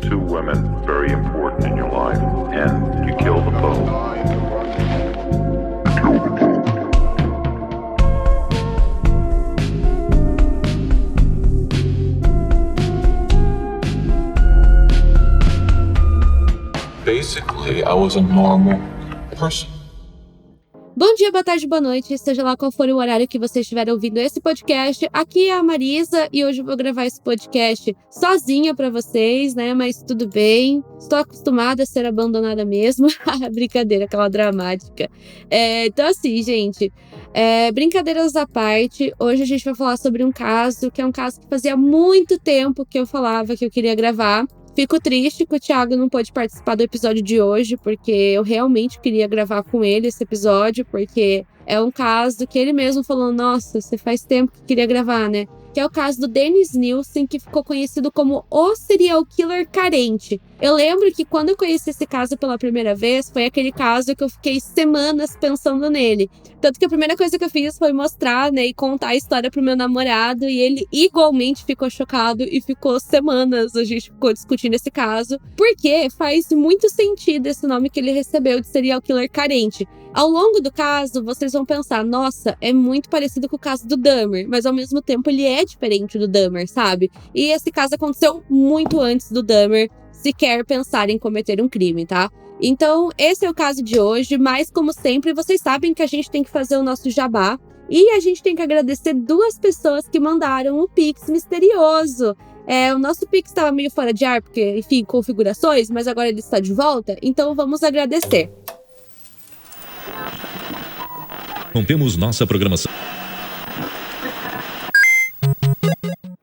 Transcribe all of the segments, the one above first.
two women very important in your life, and you kill them both. Basically, I was a normal person. Bom dia, boa tarde, boa noite, seja lá qual for o horário que você estiver ouvindo esse podcast. Aqui é a Marisa e hoje eu vou gravar esse podcast sozinha pra vocês, né? Mas tudo bem, estou acostumada a ser abandonada mesmo. Brincadeira, aquela dramática. Então assim, gente, brincadeiras à parte, hoje a gente vai falar sobre um caso que é um caso que fazia muito tempo que eu falava que eu queria gravar. Fico triste que o Thiago não pôde participar do episódio de hoje, porque eu realmente queria gravar com ele esse episódio, porque é um caso que ele mesmo falou, nossa, você faz tempo que queria gravar, né? Que é o caso do Dennis Nilsen, que ficou conhecido como o serial killer carente. Eu lembro que quando eu conheci esse caso pela primeira vez, foi aquele caso que eu fiquei semanas pensando nele. Tanto que a primeira coisa que eu fiz foi mostrar, né, e contar a história pro meu namorado, e ele igualmente ficou chocado e ficou semanas, a gente ficou discutindo esse caso, porque faz muito sentido esse nome que ele recebeu de serial killer carente. Ao longo do caso, vocês vão pensar, nossa, é muito parecido com o caso do Dahmer, mas ao mesmo tempo ele é diferente do Dahmer, sabe? E esse caso aconteceu muito antes do Dahmer sequer pensar em cometer um crime, tá? Então, esse é o caso de hoje, mas como sempre, vocês sabem que a gente tem que fazer o nosso jabá e a gente tem que agradecer duas pessoas que mandaram o Pix misterioso. O nosso Pix estava meio fora de ar, porque, enfim, configurações, mas agora ele está de volta, então vamos agradecer. Rompemos nossa programação.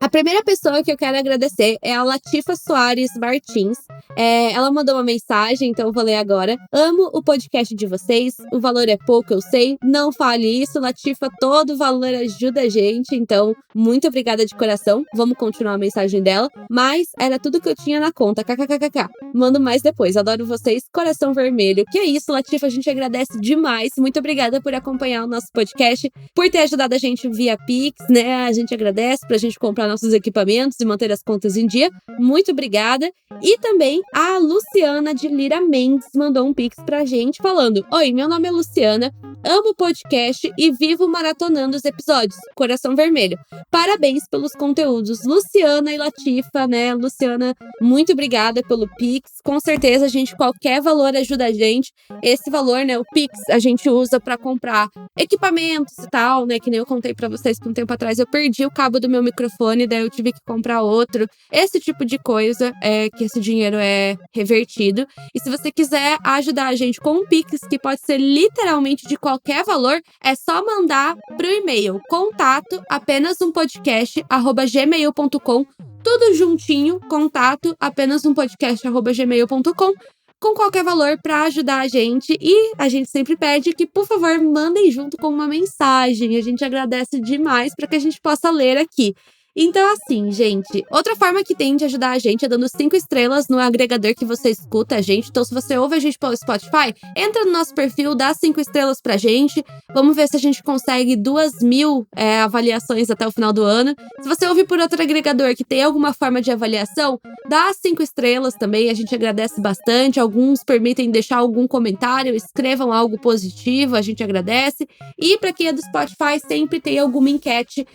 A primeira pessoa que eu quero agradecer é a Latifa Soares Martins. Ela mandou uma mensagem, então eu vou ler agora. Amo o podcast de vocês, o valor é pouco, eu sei. Não fale isso, Latifa, todo valor ajuda a gente, então muito obrigada de coração. Vamos continuar a mensagem dela. Mas era tudo que eu tinha na conta, kkkk. Mando mais depois, adoro vocês, coração vermelho. Que é isso, Latifa, a gente agradece demais. Muito obrigada por acompanhar o nosso podcast, por ter ajudado a gente via Pix, né? A gente agradece pra gente comprar nossos equipamentos e manter as contas em dia. Muito obrigada. E também a Luciana de Lira Mendes mandou um Pix pra gente falando: oi, meu nome é Luciana, amo o podcast e vivo maratonando os episódios. Coração vermelho. Parabéns pelos conteúdos, Luciana e Latifa, né? Luciana, muito obrigada pelo Pix. Com certeza, qualquer valor ajuda a gente. Esse valor, né, o Pix, a gente usa pra comprar equipamentos e tal, né? Que nem eu contei pra vocês que um tempo atrás eu perdi o cabo do meu microfone, daí eu tive que comprar outro. Esse tipo de coisa, que esse dinheiro é revertido. E se você quiser ajudar a gente com um Pix, que pode ser literalmente de qualquer valor, é só mandar pro e-mail contato@apenas-um-podcast@gmail.com, tudo juntinho, contato@apenas-um-podcast@gmail.com, com qualquer valor para ajudar a gente. E a gente sempre pede que, por favor, mandem junto com uma mensagem. A gente agradece demais para que a gente possa ler aqui. Então, assim, gente, outra forma que tem de ajudar a gente é dando 5 estrelas no agregador que você escuta a gente. Então, se você ouve a gente pelo Spotify, entra no nosso perfil, dá 5 estrelas pra gente. Vamos ver se a gente consegue 2.000 avaliações até o final do ano. Se você ouve por outro agregador que tem alguma forma de avaliação, dá 5 estrelas também, a gente agradece bastante. Alguns permitem deixar algum comentário, escrevam algo positivo, a gente agradece. E pra quem é do Spotify, sempre tem alguma enquete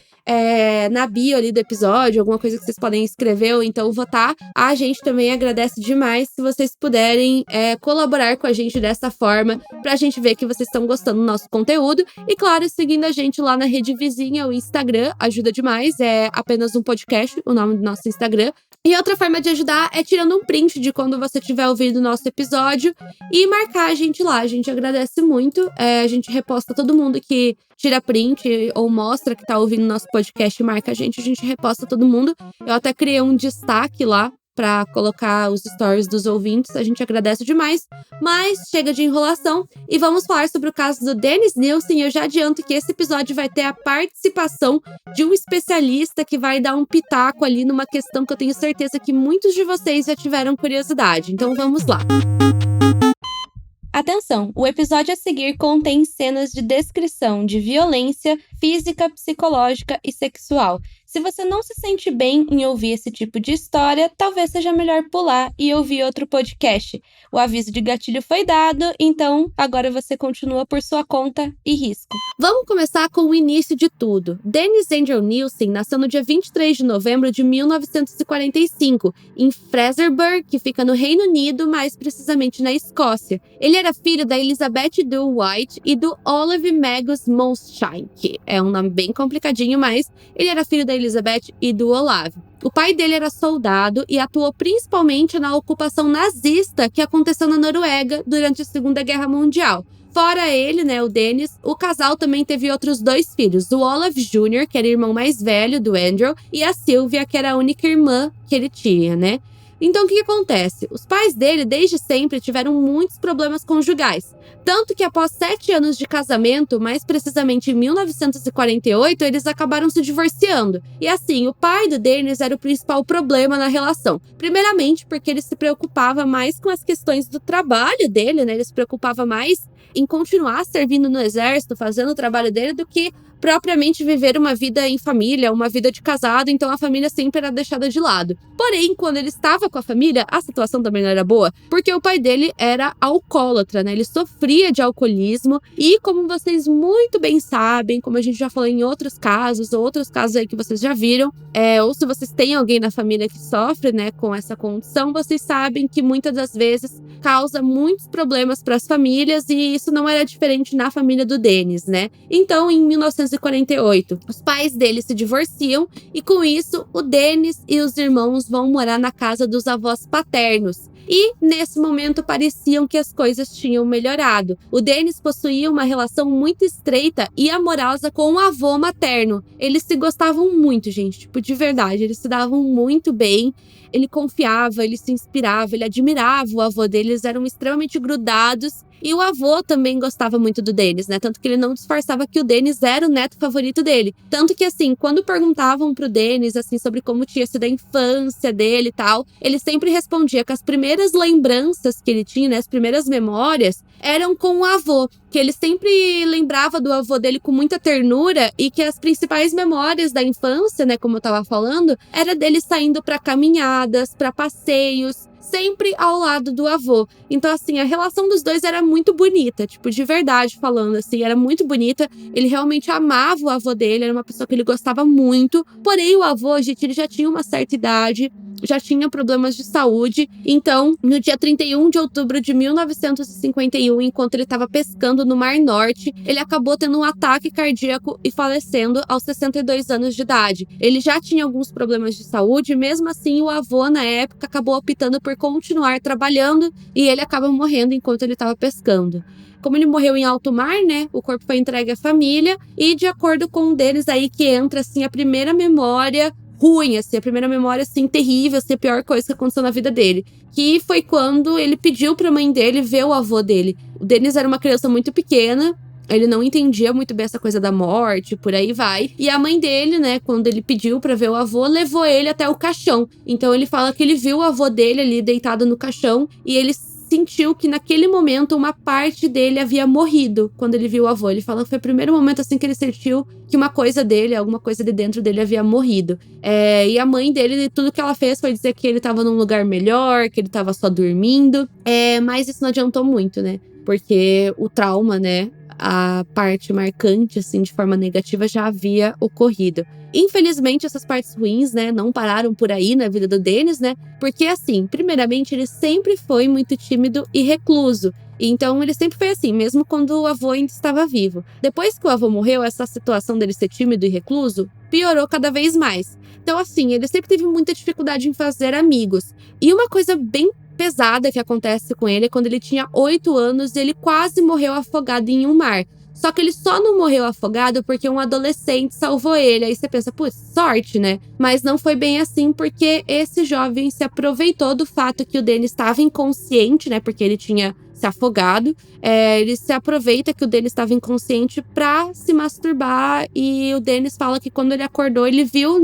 na bio ali do episódio, alguma coisa que vocês podem escrever ou então votar. A gente também agradece demais se vocês puderem colaborar com a gente dessa forma, pra gente ver que vocês estão gostando do nosso conteúdo. E claro, seguindo a gente lá na rede vizinha, o Instagram, ajuda demais, é apenas um podcast, o nome do nosso Instagram. E outra forma de ajudar é tirando um print de quando você tiver ouvido o nosso episódio e marcar a gente lá. A gente agradece muito. A gente reposta todo mundo que tira print ou mostra que tá ouvindo nosso podcast e marca a gente reposta todo mundo. Eu até criei um destaque lá pra colocar os stories dos ouvintes. A gente agradece demais, mas chega de enrolação e vamos falar sobre o caso do Dennis Nilsen. Eu já adianto que esse episódio vai ter a participação de um especialista que vai dar um pitaco ali numa questão que eu tenho certeza que muitos de vocês já tiveram curiosidade. Então vamos lá. Atenção, o episódio a seguir contém cenas de descrição de violência física, psicológica e sexual. Se você não se sente bem em ouvir esse tipo de história, talvez seja melhor pular e ouvir outro podcast. O aviso de gatilho foi dado, então agora você continua por sua conta e risco. Vamos começar com o início de tudo. Dennis Angel Nielsen nasceu no dia 23 de novembro de 1945, em Fraserburgh, que fica no Reino Unido, mais precisamente na Escócia. Ele era filho da Elizabeth Dhu White e do Olive Magus Monshine, que é um nome bem complicadinho, mas ele era filho da Elizabeth e do Olave. O pai dele era soldado e atuou principalmente na ocupação nazista que aconteceu na Noruega durante a Segunda Guerra Mundial. Fora ele, o Dennis, o casal também teve outros 2 filhos, o Olaf Jr., que era o irmão mais velho do Andrew, e a Sylvia, que era a única irmã que ele tinha, Então, o que acontece? Os pais dele, desde sempre, tiveram muitos problemas conjugais. Tanto que após 7 anos de casamento, mais precisamente em 1948, eles acabaram se divorciando. E assim, o pai do Dennis era o principal problema na relação. Primeiramente, porque ele se preocupava mais com as questões do trabalho dele, Ele se preocupava mais em continuar servindo no exército, fazendo o trabalho dele, do que propriamente viver uma vida em família, uma vida de casado, então a família sempre era deixada de lado. Porém, quando ele estava com a família, a situação também não era boa, porque o pai dele era alcoólatra, Ele sofria de alcoolismo e, como vocês muito bem sabem, como a gente já falou em outros casos aí que vocês já viram, ou se vocês têm alguém na família que sofre, com essa condição, vocês sabem que muitas das vezes causa muitos problemas para as famílias e isso não era diferente na família do Dennis, Então, em 1948, os pais dele se divorciam e, com isso, o Dennis e os irmãos vão morar na casa dos avós paternos. E, nesse momento, pareciam que as coisas tinham melhorado. O Dennis possuía uma relação muito estreita e amorosa com o avô materno. Eles se gostavam muito, gente, de verdade. Eles se davam muito bem. Ele confiava, ele se inspirava, ele admirava o avô dele. Eles eram extremamente grudados. E o avô também gostava muito do Dennis, Tanto que ele não disfarçava que o Dennis era o neto favorito dele. Tanto que, assim, quando perguntavam pro Dennis, assim, sobre como tinha sido a infância dele e tal, ele sempre respondia que as primeiras lembranças que ele tinha, as primeiras memórias, eram com o avô. Que ele sempre lembrava do avô dele com muita ternura e que as principais memórias da infância, como eu tava falando, era dele saindo pra caminhadas, pra passeios, sempre ao lado do avô. Então, assim, a relação dos dois era muito bonita, de verdade falando, assim, era muito bonita. Ele realmente amava o avô dele, era uma pessoa que ele gostava muito. Porém, o avô, gente, ele já tinha uma certa idade, já tinha problemas de saúde. Então, no dia 31 de outubro de 1951, enquanto ele estava pescando no Mar Norte, ele acabou tendo um ataque cardíaco e falecendo aos 62 anos de idade. Ele já tinha alguns problemas de saúde, mesmo assim, o avô, na época, acabou optando por continuar trabalhando e ele acaba morrendo enquanto ele estava pescando. Como ele morreu em alto mar, o corpo foi entregue à família e, de acordo com um deles aí, que entra, assim, a primeira memória ruim, assim, a primeira memória, assim, terrível, assim, a pior coisa que aconteceu na vida dele. Que foi quando ele pediu pra mãe dele ver o avô dele. O Dennis era uma criança muito pequena, ele não entendia muito bem essa coisa da morte, por aí vai. E a mãe dele, quando ele pediu pra ver o avô, levou ele até o caixão. Então ele fala que ele viu o avô dele ali deitado no caixão e ele sentiu que naquele momento uma parte dele havia morrido quando ele viu o avô. Ele fala que foi o primeiro momento assim que ele sentiu que uma coisa dele, alguma coisa de dentro dele havia morrido. E a mãe dele, tudo que ela fez foi dizer que ele tava num lugar melhor, que ele tava só dormindo. Mas isso não adiantou muito, Porque o trauma, a parte marcante, assim, de forma negativa, já havia ocorrido. Infelizmente, essas partes ruins, não pararam por aí na vida do Dennis, Porque, assim, primeiramente, ele sempre foi muito tímido e recluso. Então, ele sempre foi assim, mesmo quando o avô ainda estava vivo. Depois que o avô morreu, essa situação dele ser tímido e recluso piorou cada vez mais. Então, assim, ele sempre teve muita dificuldade em fazer amigos. E uma coisa bem pesada que acontece com ele é quando ele tinha 8 anos e ele quase morreu afogado em um mar. Só que ele só não morreu afogado porque um adolescente salvou ele. Aí você pensa, putz, sorte, Mas não foi bem assim, porque esse jovem se aproveitou do fato que o Dennis estava inconsciente, Porque ele tinha se afogado. Ele se aproveita que o Dennis estava inconsciente pra se masturbar. E o Dennis fala que quando ele acordou, ele viu,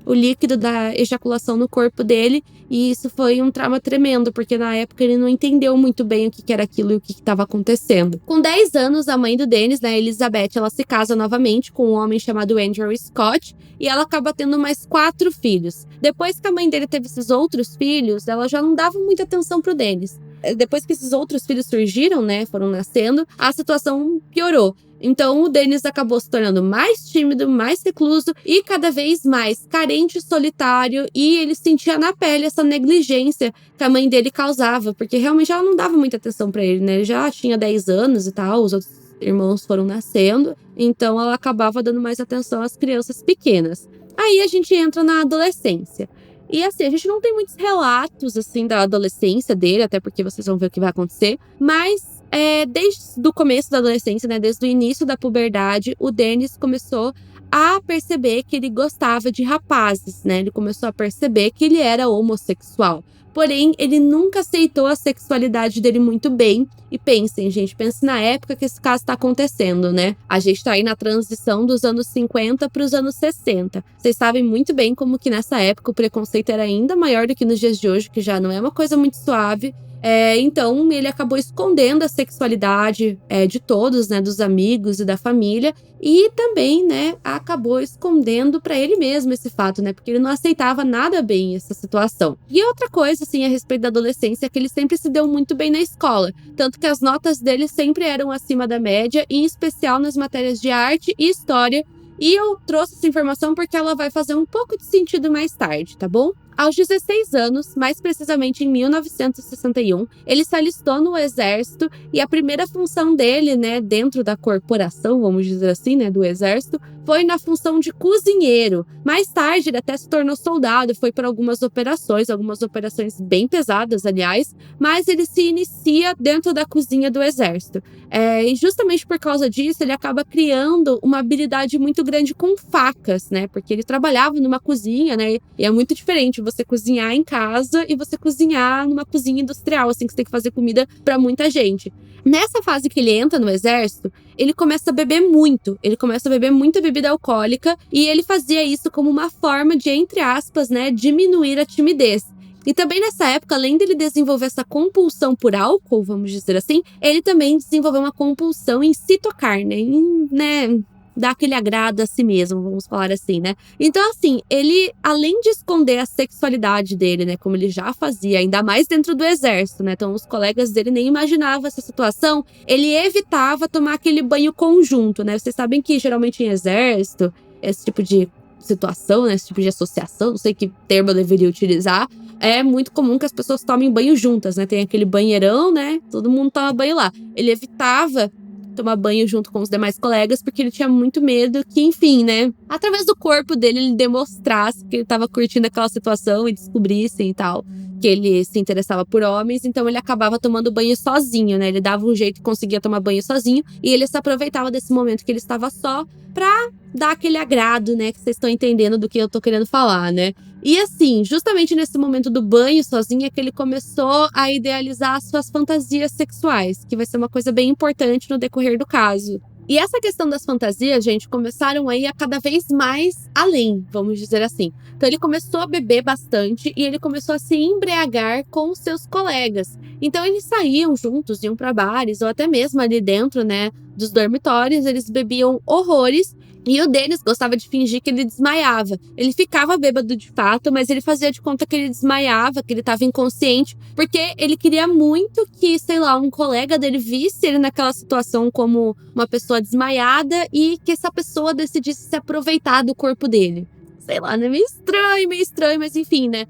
o líquido da ejaculação no corpo dele. E isso foi um trauma tremendo, porque na época ele não entendeu muito bem o que era aquilo e o que estava acontecendo. Com 10 anos, a mãe do Dennis, né, Elizabeth, ela se casa novamente com um homem chamado Andrew Scott. E ela acaba tendo mais 4 filhos. Depois que a mãe dele teve esses outros filhos, ela já não dava muita atenção pro Dennis. Depois que esses outros filhos surgiram, né, foram nascendo, a situação piorou. Então, o Dennis acabou se tornando mais tímido, mais recluso e cada vez mais carente e solitário. E ele sentia na pele essa negligência que a mãe dele causava, porque realmente ela não dava muita atenção pra ele, né? Ele já tinha 10 anos e tal, os outros irmãos foram nascendo, então ela acabava dando mais atenção às crianças pequenas. Aí a gente entra na adolescência. E assim, a gente não tem muitos relatos assim da adolescência dele, até porque vocês vão ver o que vai acontecer, mas desde o começo da adolescência, né, desde o início da puberdade, o Dennis começou a perceber que ele gostava de rapazes, né? Ele começou a perceber que ele era homossexual. Porém, ele nunca aceitou a sexualidade dele muito bem. E pensem, gente, pense na época que esse caso tá acontecendo, né? A gente tá aí na transição dos anos 50 para os anos 60. Vocês sabem muito bem como que nessa época o preconceito era ainda maior do que nos dias de hoje, que já não é uma coisa muito suave. Então, ele acabou escondendo a sexualidade de todos, né, dos amigos e da família, e também, né, acabou escondendo para ele mesmo esse fato, né, porque ele não aceitava nada bem essa situação. E outra coisa, assim, a respeito da adolescência é que ele sempre se deu muito bem na escola, tanto que as notas dele sempre eram acima da média, em especial nas matérias de arte e história. E eu trouxe essa informação porque ela vai fazer um pouco de sentido mais tarde, tá bom? Aos 16 anos, mais precisamente em 1961, ele se alistou no exército e a primeira função dele, né, dentro da corporação, vamos dizer assim, né, do exército, foi na função de cozinheiro. Mais tarde, ele até se tornou soldado, foi para algumas operações bem pesadas, aliás, mas ele se inicia dentro da cozinha do exército. E justamente por causa disso, ele acaba criando uma habilidade muito grande com facas, né, porque ele trabalhava numa cozinha, né, e é muito diferente você cozinhar em casa e você cozinhar numa cozinha industrial, assim, que você tem que fazer comida para muita gente. Nessa fase que ele entra no exército, ele começa a beber muito. Ele começa a beber muita bebida alcoólica e ele fazia isso como uma forma de, entre aspas, né, diminuir a timidez. E também nessa época, além dele desenvolver essa compulsão por álcool, vamos dizer assim, ele também desenvolveu uma compulsão em se tocar, né, dar aquele agrado a si mesmo, vamos falar assim, né? Então, assim, ele, além de esconder a sexualidade dele, né, como ele já fazia, ainda mais dentro do exército, né? Então, os colegas dele nem imaginavam essa situação, ele evitava tomar aquele banho conjunto, né? Vocês sabem que, geralmente, em exército, esse tipo de situação, né, esse tipo de associação, não sei que termo eu deveria utilizar, é muito comum que as pessoas tomem banho juntas, né? Tem aquele banheirão, né? Todo mundo toma banho lá. Ele evitava tomar banho junto com os demais colegas, porque ele tinha muito medo que, enfim, né, através do corpo dele, ele demonstrasse que ele tava curtindo aquela situação e descobrissem e tal, que ele se interessava por homens, então ele acabava tomando banho sozinho, né, ele dava um jeito e conseguia tomar banho sozinho, e ele se aproveitava desse momento que ele estava só pra dar aquele agrado, né, que vocês estão entendendo do que eu tô querendo falar, né. E assim, justamente nesse momento do banho sozinho é que ele começou a idealizar as suas fantasias sexuais, que vai ser uma coisa bem importante no decorrer do caso. E essa questão das fantasias, gente, começaram aí a cada vez mais além, vamos dizer assim. Então ele começou a beber bastante e ele começou a se embriagar com os seus colegas. Então eles saíam juntos, iam para bares ou até mesmo ali dentro, né, dos dormitórios, eles bebiam horrores. E o Dennis gostava de fingir que ele desmaiava. Ele ficava bêbado de fato, mas ele fazia de conta que ele desmaiava, que ele estava inconsciente, porque ele queria muito que, sei lá, um colega dele visse ele naquela situação como uma pessoa desmaiada e que essa pessoa decidisse se aproveitar do corpo dele. Sei lá, né? Meio estranho, mas enfim, né?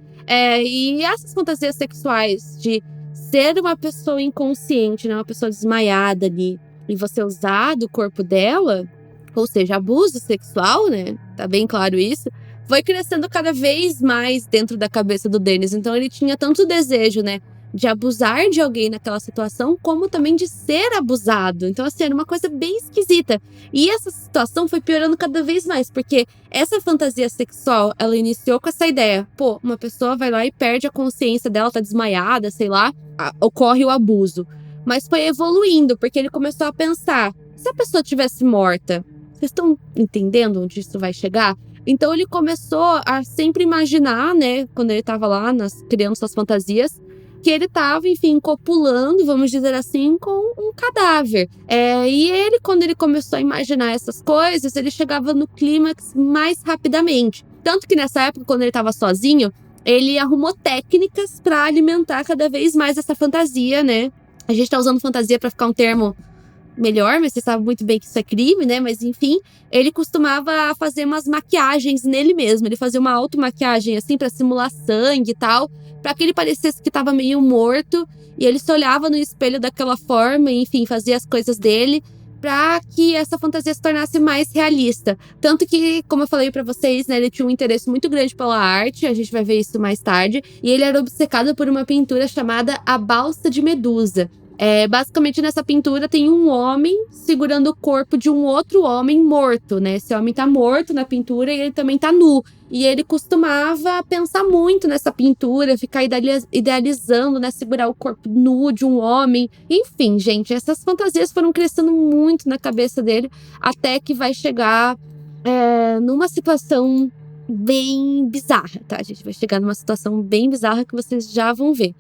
E essas fantasias sexuais de ser uma pessoa inconsciente, né? Uma pessoa desmaiada ali, e você usar do corpo dela, ou seja, abuso sexual, né? Tá bem claro isso. Foi crescendo cada vez mais dentro da cabeça do Dennis. Então ele tinha tanto desejo, né, de abusar de alguém naquela situação, como também de ser abusado. Então, assim, era uma coisa bem esquisita. E essa situação foi piorando cada vez mais, porque essa fantasia sexual, ela iniciou com essa ideia. Pô, uma pessoa vai lá e perde a consciência dela, tá desmaiada, sei lá, ocorre o abuso. Mas foi evoluindo, porque ele começou a pensar, se a pessoa tivesse morta, vocês estão entendendo onde isso vai chegar? Então ele começou a sempre imaginar, né, quando ele tava lá criando suas fantasias, que ele tava, enfim, copulando, vamos dizer assim, com um cadáver. E ele, quando ele começou a imaginar essas coisas, ele chegava no clímax mais rapidamente. Tanto que nessa época, quando ele tava sozinho, ele arrumou técnicas para alimentar cada vez mais essa fantasia, né? A gente tá usando fantasia para ficar um termo melhor, mas você sabe muito bem que isso é crime, né? Mas enfim, ele costumava fazer umas maquiagens nele mesmo. Ele fazia uma automaquiagem, assim, pra simular sangue e tal, pra que ele parecesse que tava meio morto. E ele se olhava no espelho daquela forma, e, enfim, fazia as coisas dele pra que essa fantasia se tornasse mais realista. Tanto que, como eu falei pra vocês, né, ele tinha um interesse muito grande pela arte, a gente vai ver isso mais tarde, e ele era obcecado por uma pintura chamada A Balsa de Medusa. Basicamente, nessa pintura tem um homem segurando o corpo de um outro homem morto, né? Esse homem tá morto na pintura e ele também tá nu. E ele costumava pensar muito nessa pintura, ficar idealizando, né? Segurar o corpo nu de um homem. Enfim, gente, essas fantasias foram crescendo muito na cabeça dele, até que vai chegar numa situação bem bizarra, tá? A gente vai chegar numa situação bem bizarra que vocês já vão ver.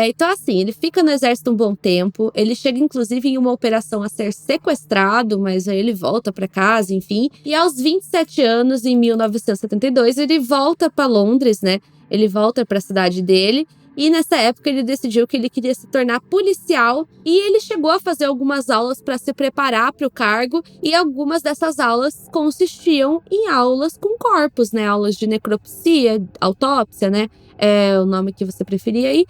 Então, assim, ele fica no exército um bom tempo. Ele chega, inclusive, em uma operação a ser sequestrado, mas aí ele volta pra casa, enfim. E aos 27 anos, em 1972, ele volta pra Londres, né? Ele volta pra cidade dele. E nessa época ele decidiu que ele queria se tornar policial e ele chegou a fazer algumas aulas para se preparar para o cargo e algumas dessas aulas consistiam em aulas com corpos, né? Aulas de necropsia, autópsia, né? O nome que você preferia aí.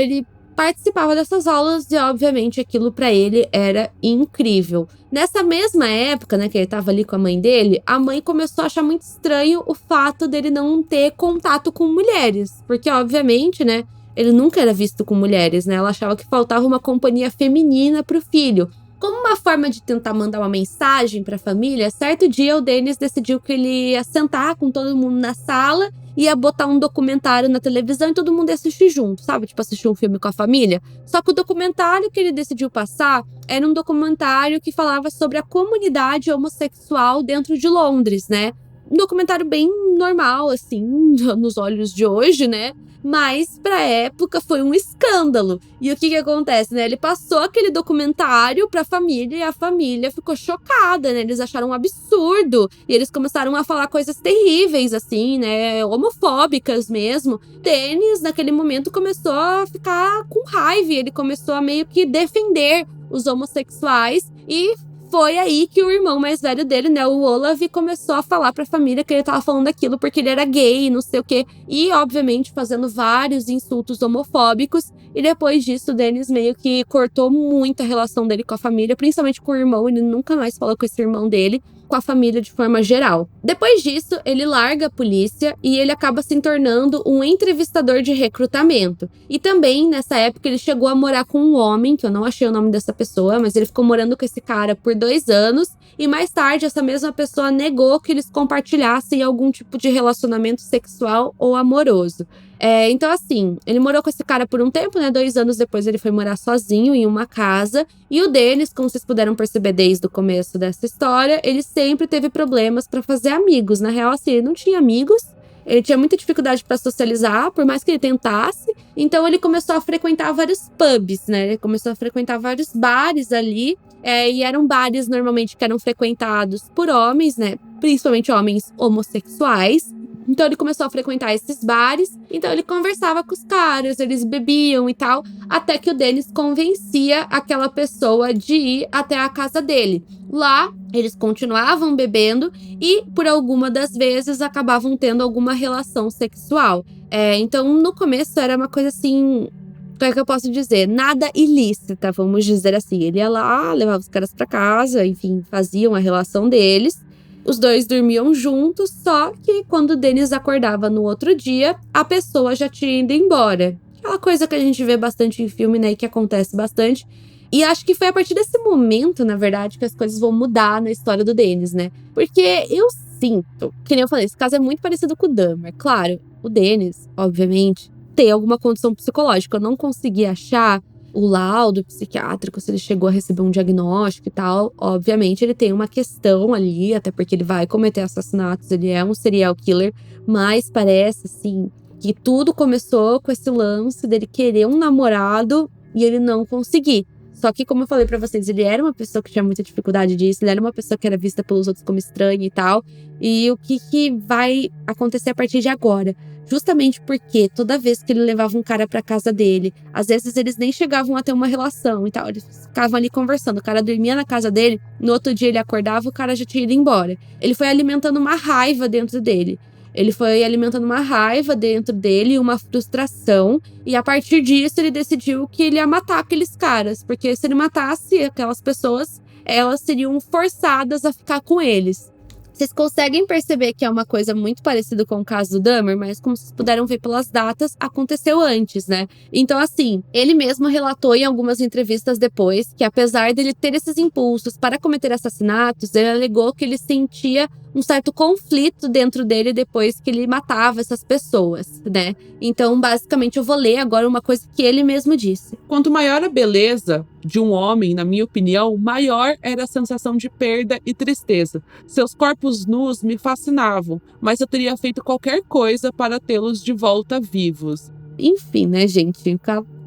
Ele participava dessas aulas e, obviamente, aquilo para ele era incrível. Nessa mesma época, né, que ele tava ali com a mãe dele, a mãe começou a achar muito estranho o fato dele não ter contato com mulheres. Porque, obviamente, né, ele nunca era visto com mulheres, né? Ela achava que faltava uma companhia feminina pro filho. Como uma forma de tentar mandar uma mensagem para a família, certo dia o Dennis decidiu que ele ia sentar com todo mundo na sala, ia botar um documentário na televisão e todo mundo ia assistir junto, sabe? Tipo, assistir um filme com a família. Só que o documentário que ele decidiu passar era um documentário que falava sobre a comunidade homossexual dentro de Londres, né? Um documentário bem normal, assim, nos olhos de hoje, né? Mas pra época foi um escândalo. E o que acontece, né? Ele passou aquele documentário pra família e a família ficou chocada, né? Eles acharam um absurdo. E eles começaram a falar coisas terríveis, assim, né? Homofóbicas mesmo. Dennis, naquele momento, começou a ficar com raiva. Ele começou a meio que defender os homossexuais e foi aí que o irmão mais velho dele, né, o Olaf, começou a falar pra família que ele tava falando aquilo porque ele era gay, não sei o quê. E, obviamente, fazendo vários insultos homofóbicos. E depois disso, o Dennis meio que cortou muito a relação dele com a família, principalmente com o irmão. Ele nunca mais falou com esse irmão dele, com a família de forma geral. Depois disso, ele larga a polícia e ele acaba se tornando um entrevistador de recrutamento. E também, nessa época, ele chegou a morar com um homem, que eu não achei o nome dessa pessoa, mas ele ficou morando com esse cara por 2 anos. E mais tarde, essa mesma pessoa negou que eles compartilhassem algum tipo de relacionamento sexual ou amoroso. Então, assim, ele morou com esse cara por um tempo, né? 2 anos depois ele foi morar sozinho em uma casa. E o Dennis, como vocês puderam perceber desde o começo dessa história, ele sempre teve problemas pra fazer amigos. Na real, assim, ele não tinha amigos. Ele tinha muita dificuldade pra socializar, por mais que ele tentasse. Então, ele começou a frequentar vários pubs, né? Ele começou a frequentar vários bares ali. E eram bares, normalmente, que eram frequentados por homens, né? Principalmente homens homossexuais. Então ele começou a frequentar esses bares, então ele conversava com os caras, eles bebiam e tal, até que o Dennis convencia aquela pessoa de ir até a casa dele. Lá, eles continuavam bebendo e, por alguma das vezes, acabavam tendo alguma relação sexual. Então, no começo, era uma coisa assim, como é que eu posso dizer? Nada ilícita, vamos dizer assim. Ele ia lá, levava os caras pra casa, enfim, faziam a relação deles. Os dois dormiam juntos, só que quando o Dennis acordava no outro dia, a pessoa já tinha ido embora. Aquela coisa que a gente vê bastante em filme, né, e que acontece bastante. E acho que foi a partir desse momento, na verdade, que as coisas vão mudar na história do Dennis, né? Porque eu sinto, que nem eu falei, esse caso é muito parecido com o Dahmer. Claro, o Dennis, obviamente, tem alguma condição psicológica. Eu não consegui achar o laudo psiquiátrico, se ele chegou a receber um diagnóstico e tal. Obviamente, ele tem uma questão ali, até porque ele vai cometer assassinatos, ele é um serial killer, mas parece, assim, que tudo começou com esse lance dele querer um namorado e ele não conseguir. Só que, como eu falei pra vocês, ele era uma pessoa que tinha muita dificuldade disso, ele era uma pessoa que era vista pelos outros como estranha e tal. E o que vai acontecer a partir de agora? Justamente porque toda vez que ele levava um cara pra casa dele, às vezes eles nem chegavam a ter uma relação e tal, eles ficavam ali conversando. O cara dormia na casa dele, no outro dia ele acordava, o cara já tinha ido embora. Ele foi alimentando uma raiva dentro dele. Ele foi alimentando uma raiva dentro dele, uma frustração. E a partir disso, ele decidiu que ele ia matar aqueles caras. Porque se ele matasse aquelas pessoas, elas seriam forçadas a ficar com eles. Vocês conseguem perceber que é uma coisa muito parecida com o caso do Dahmer, mas como vocês puderam ver pelas datas, aconteceu antes, né? Então, assim, ele mesmo relatou em algumas entrevistas depois que, apesar dele ter esses impulsos para cometer assassinatos, ele alegou que ele sentia um certo conflito dentro dele depois que ele matava essas pessoas, né? Então, basicamente, eu vou ler agora uma coisa que ele mesmo disse. Quanto maior a beleza de um homem, na minha opinião, maior era a sensação de perda e tristeza. Seus corpos nus me fascinavam, mas eu teria feito qualquer coisa para tê-los de volta vivos. Enfim, né, gente?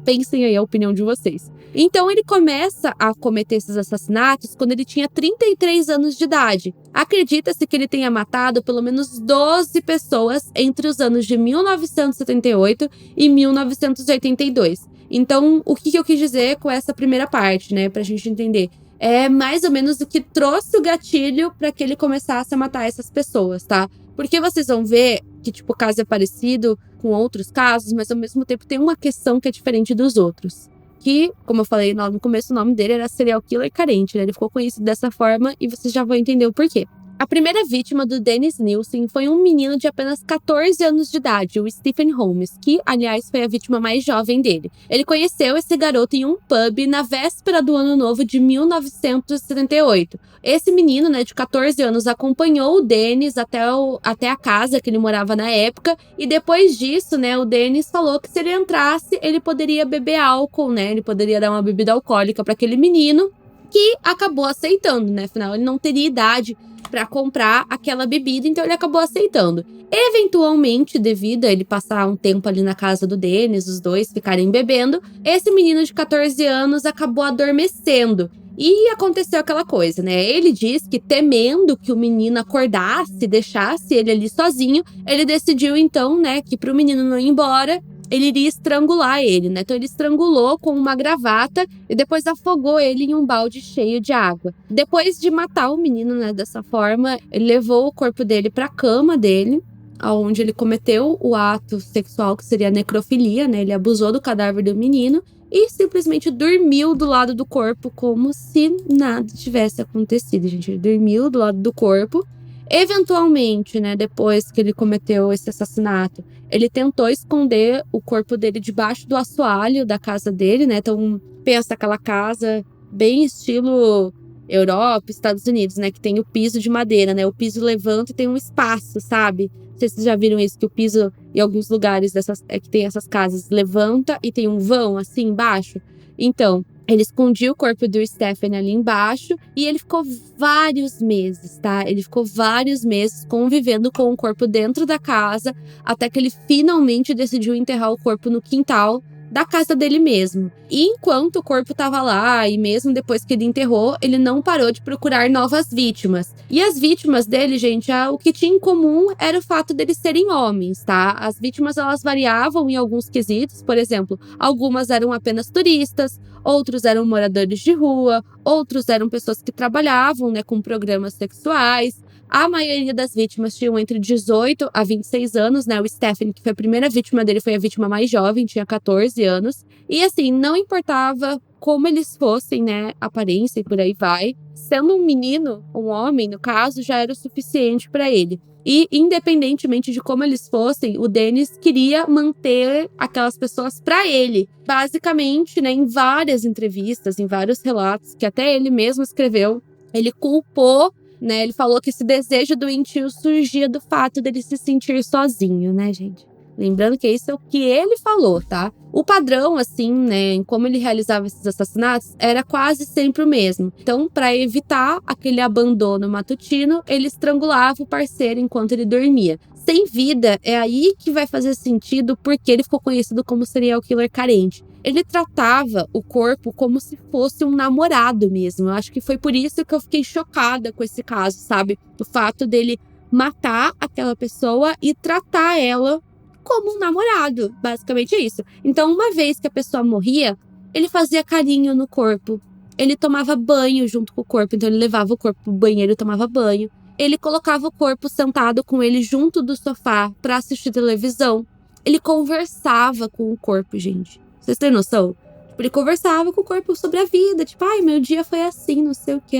Pensem aí a opinião de vocês. Então ele começa a cometer esses assassinatos quando ele tinha 33 anos de idade. Acredita-se que ele tenha matado pelo menos 12 pessoas entre os anos de 1978 e 1982. Então, o que eu quis dizer com essa primeira parte, né, pra gente entender? É mais ou menos o que trouxe o gatilho para que ele começasse a matar essas pessoas, tá? Porque vocês vão ver que, tipo, o caso é parecido com outros casos, mas ao mesmo tempo tem uma questão que é diferente dos outros. Que, como eu falei lá no começo, o nome dele era serial killer carente, né? Ele ficou conhecido dessa forma e vocês já vão entender o porquê. A primeira vítima do Dennis Nielsen foi um menino de apenas 14 anos de idade, o Stephen Holmes, que, aliás, foi a vítima mais jovem dele. Ele conheceu esse garoto em um pub na véspera do Ano Novo de 1978. Esse menino, né, de 14 anos, acompanhou o Dennis até a casa que ele morava na época, e depois disso, né, o Dennis falou que se ele entrasse, ele poderia beber álcool, né, ele poderia dar uma bebida alcoólica para aquele menino, que acabou aceitando, né, afinal ele não teria idade para comprar aquela bebida, então ele acabou aceitando. Eventualmente, devido a ele passar um tempo ali na casa do Dennis, os dois ficarem bebendo, esse menino de 14 anos acabou adormecendo. E aconteceu aquela coisa, né? Ele diz que, temendo que o menino acordasse, deixasse ele ali sozinho, ele decidiu então, né, que pro menino não ir embora, ele iria estrangular ele, né? Então ele estrangulou com uma gravata e depois afogou ele em um balde cheio de água. Depois de matar o menino, né, dessa forma, ele levou o corpo dele para a cama dele, onde ele cometeu o ato sexual, que seria a necrofilia, né? Ele abusou do cadáver do menino e simplesmente dormiu do lado do corpo como se nada tivesse acontecido, gente. Ele dormiu do lado do corpo. Eventualmente, né, depois que ele cometeu esse assassinato, ele tentou esconder o corpo dele debaixo do assoalho da casa dele, né? Então, pensa aquela casa bem estilo Europa, Estados Unidos, né? Que tem o piso de madeira, né? O piso levanta e tem um espaço, sabe? Não sei se vocês já viram isso, que o piso, em alguns lugares que tem essas casas, levanta e tem um vão, assim, embaixo. Então, ele escondia o corpo do Stephen ali embaixo e ele ficou vários meses, tá? Ele ficou vários meses convivendo com o corpo dentro da casa, até que ele finalmente decidiu enterrar o corpo no quintal da casa dele mesmo. E enquanto o corpo tava lá, e mesmo depois que ele enterrou, ele não parou de procurar novas vítimas. E as vítimas dele, gente, o que tinha em comum era o fato deles serem homens, tá? As vítimas, elas variavam em alguns quesitos, por exemplo, algumas eram apenas turistas, outros eram moradores de rua, outros eram pessoas que trabalhavam, né, com programas sexuais. A maioria das vítimas tinham entre 18 a 26 anos, né? O Stephen, que foi a primeira vítima dele, foi a vítima mais jovem, tinha 14 anos. E assim, não importava como eles fossem, né? Aparência e por aí vai. Sendo um menino, um homem, no caso, já era o suficiente para ele. E, independentemente de como eles fossem, o Dennis queria manter aquelas pessoas para ele. Basicamente, né, em várias entrevistas, em vários relatos, que até ele mesmo escreveu, ele culpou, né, ele falou que esse desejo doentio surgia do fato dele se sentir sozinho, né, gente? Lembrando que isso é o que ele falou, tá? O padrão, assim, né, em como ele realizava esses assassinatos, era quase sempre o mesmo. Então, para evitar aquele abandono matutino, ele estrangulava o parceiro enquanto ele dormia. Sem vida, é aí que vai fazer sentido porque ele ficou conhecido como serial killer carente. Ele tratava o corpo como se fosse um namorado mesmo. Eu acho que foi por isso que eu fiquei chocada com esse caso, sabe? O fato dele matar aquela pessoa e tratar ela como um namorado, basicamente é isso. Então, uma vez que a pessoa morria, ele fazia carinho no corpo. Ele tomava banho junto com o corpo, então ele levava o corpo pro banheiro e tomava banho. Ele colocava o corpo sentado com ele junto do sofá pra assistir televisão. Ele conversava com o corpo, gente. Vocês têm noção? Ele conversava com o corpo sobre a vida. Tipo, ai, meu dia foi assim, não sei o que,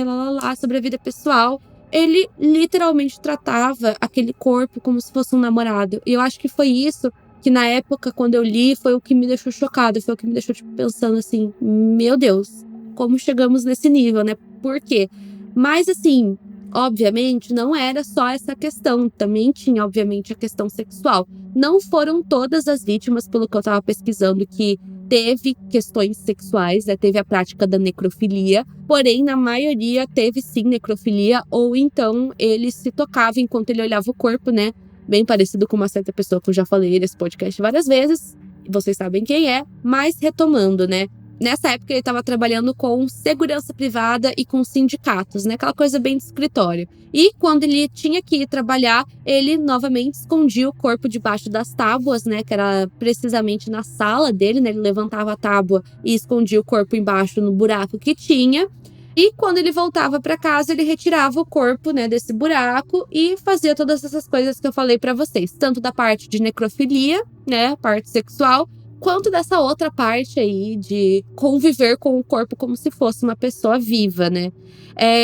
sobre a vida pessoal. Ele literalmente tratava aquele corpo como se fosse um namorado. E eu acho que foi isso que, na época, quando eu li, foi o que me deixou chocada. Foi o que me deixou, tipo, pensando assim, meu Deus, como chegamos nesse nível, né? Por quê? Mas, assim, obviamente, não era só essa questão. Também tinha, obviamente, a questão sexual. Não foram todas as vítimas, pelo que eu tava pesquisando, que teve questões sexuais, né? Teve a prática da necrofilia, porém, na maioria, teve sim necrofilia, ou então ele se tocava enquanto ele olhava o corpo, né? Bem parecido com uma certa pessoa que eu já falei nesse podcast várias vezes, vocês sabem quem é, mas retomando, né? Nessa época ele estava trabalhando com segurança privada e com sindicatos, né? Aquela coisa bem de escritório. E quando ele tinha que ir trabalhar, ele novamente escondia o corpo debaixo das tábuas, né? Que era precisamente na sala dele, né? Ele levantava a tábua e escondia o corpo embaixo no buraco que tinha. E quando ele voltava para casa, ele retirava o corpo, né, desse buraco e fazia todas essas coisas que eu falei para vocês. Tanto da parte de necrofilia, né? A parte sexual, quanto dessa outra parte aí de conviver com o corpo como se fosse uma pessoa viva, né?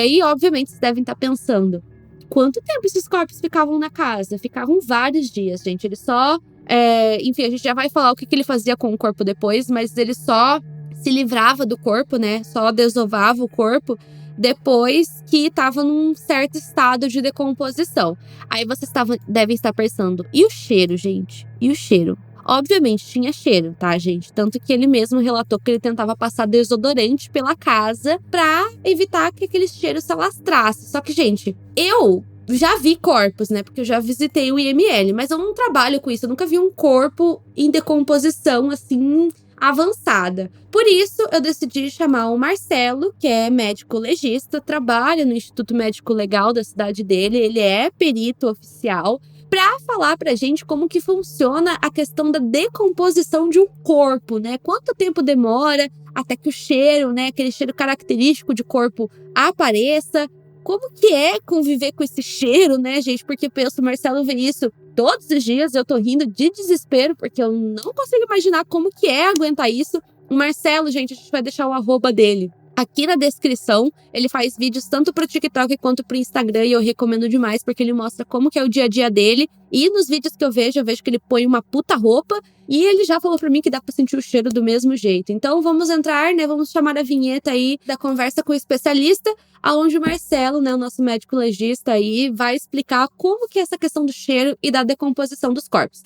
E obviamente vocês devem estar pensando, quanto tempo esses corpos ficavam na casa? Ficavam vários dias, gente. Ele só... enfim, a gente já vai falar o que ele fazia com o corpo depois, mas ele só se livrava do corpo, né? Só desovava o corpo depois que estava num certo estado de decomposição. Aí vocês devem estar pensando, e o cheiro, gente? E o cheiro? Obviamente tinha cheiro, tá, gente? Tanto que ele mesmo relatou que ele tentava passar desodorante pela casa pra evitar que aquele cheiro se alastrasse. Só que, gente, eu já vi corpos, né? Porque eu já visitei o IML, mas eu não trabalho com isso. Eu nunca vi um corpo em decomposição, assim, avançada. Por isso, eu decidi chamar o Marcelo, que é médico legista, trabalha no Instituto Médico Legal da cidade dele, ele é perito oficial, para falar pra gente como que funciona a questão da decomposição de um corpo, né? Quanto tempo demora até que o cheiro, né, aquele cheiro característico de corpo apareça? Como que é conviver com esse cheiro, né, gente? Porque eu penso, o Marcelo vê isso todos os dias, eu tô rindo de desespero, porque eu não consigo imaginar como que é aguentar isso. O Marcelo, gente, a gente vai deixar o arroba dele aqui na descrição. Ele faz vídeos tanto pro TikTok quanto pro Instagram e eu recomendo demais, porque ele mostra como que é o dia a dia dele. E nos vídeos que eu vejo que ele põe uma puta roupa e ele já falou pra mim que dá pra sentir o cheiro do mesmo jeito. Então vamos entrar, né, vamos chamar a vinheta aí da conversa com o especialista, aonde o Marcelo, né, o nosso médico legista aí, vai explicar como que é essa questão do cheiro e da decomposição dos corpos.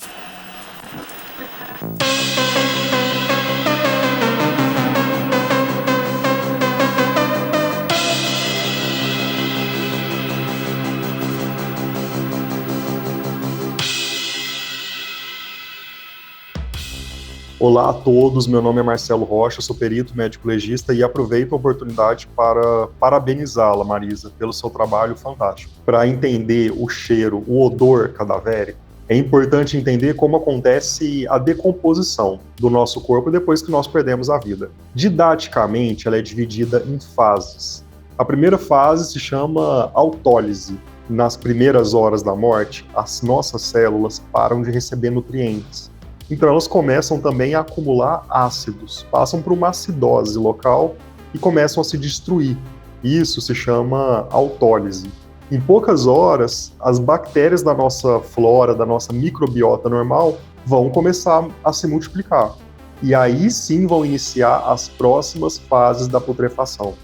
Olá a todos, meu nome é Marcelo Rocha, sou perito médico legista e aproveito a oportunidade para parabenizá-la, Marisa, pelo seu trabalho fantástico. Para entender o cheiro, o odor cadavérico, é importante entender como acontece a decomposição do nosso corpo depois que nós perdemos a vida. Didaticamente, ela é dividida em fases. A primeira fase se chama autólise. Nas primeiras horas da morte, as nossas células param de receber nutrientes. Então elas começam também a acumular ácidos, passam por uma acidose local e começam a se destruir. Isso se chama autólise. Em poucas horas, as bactérias da nossa flora, da nossa microbiota normal, vão começar a se multiplicar. E aí sim vão iniciar as próximas fases da putrefação.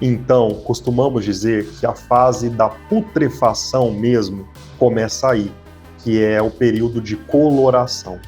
Então, costumamos dizer que a fase da putrefação mesmo começa aí. que é o período de coloração.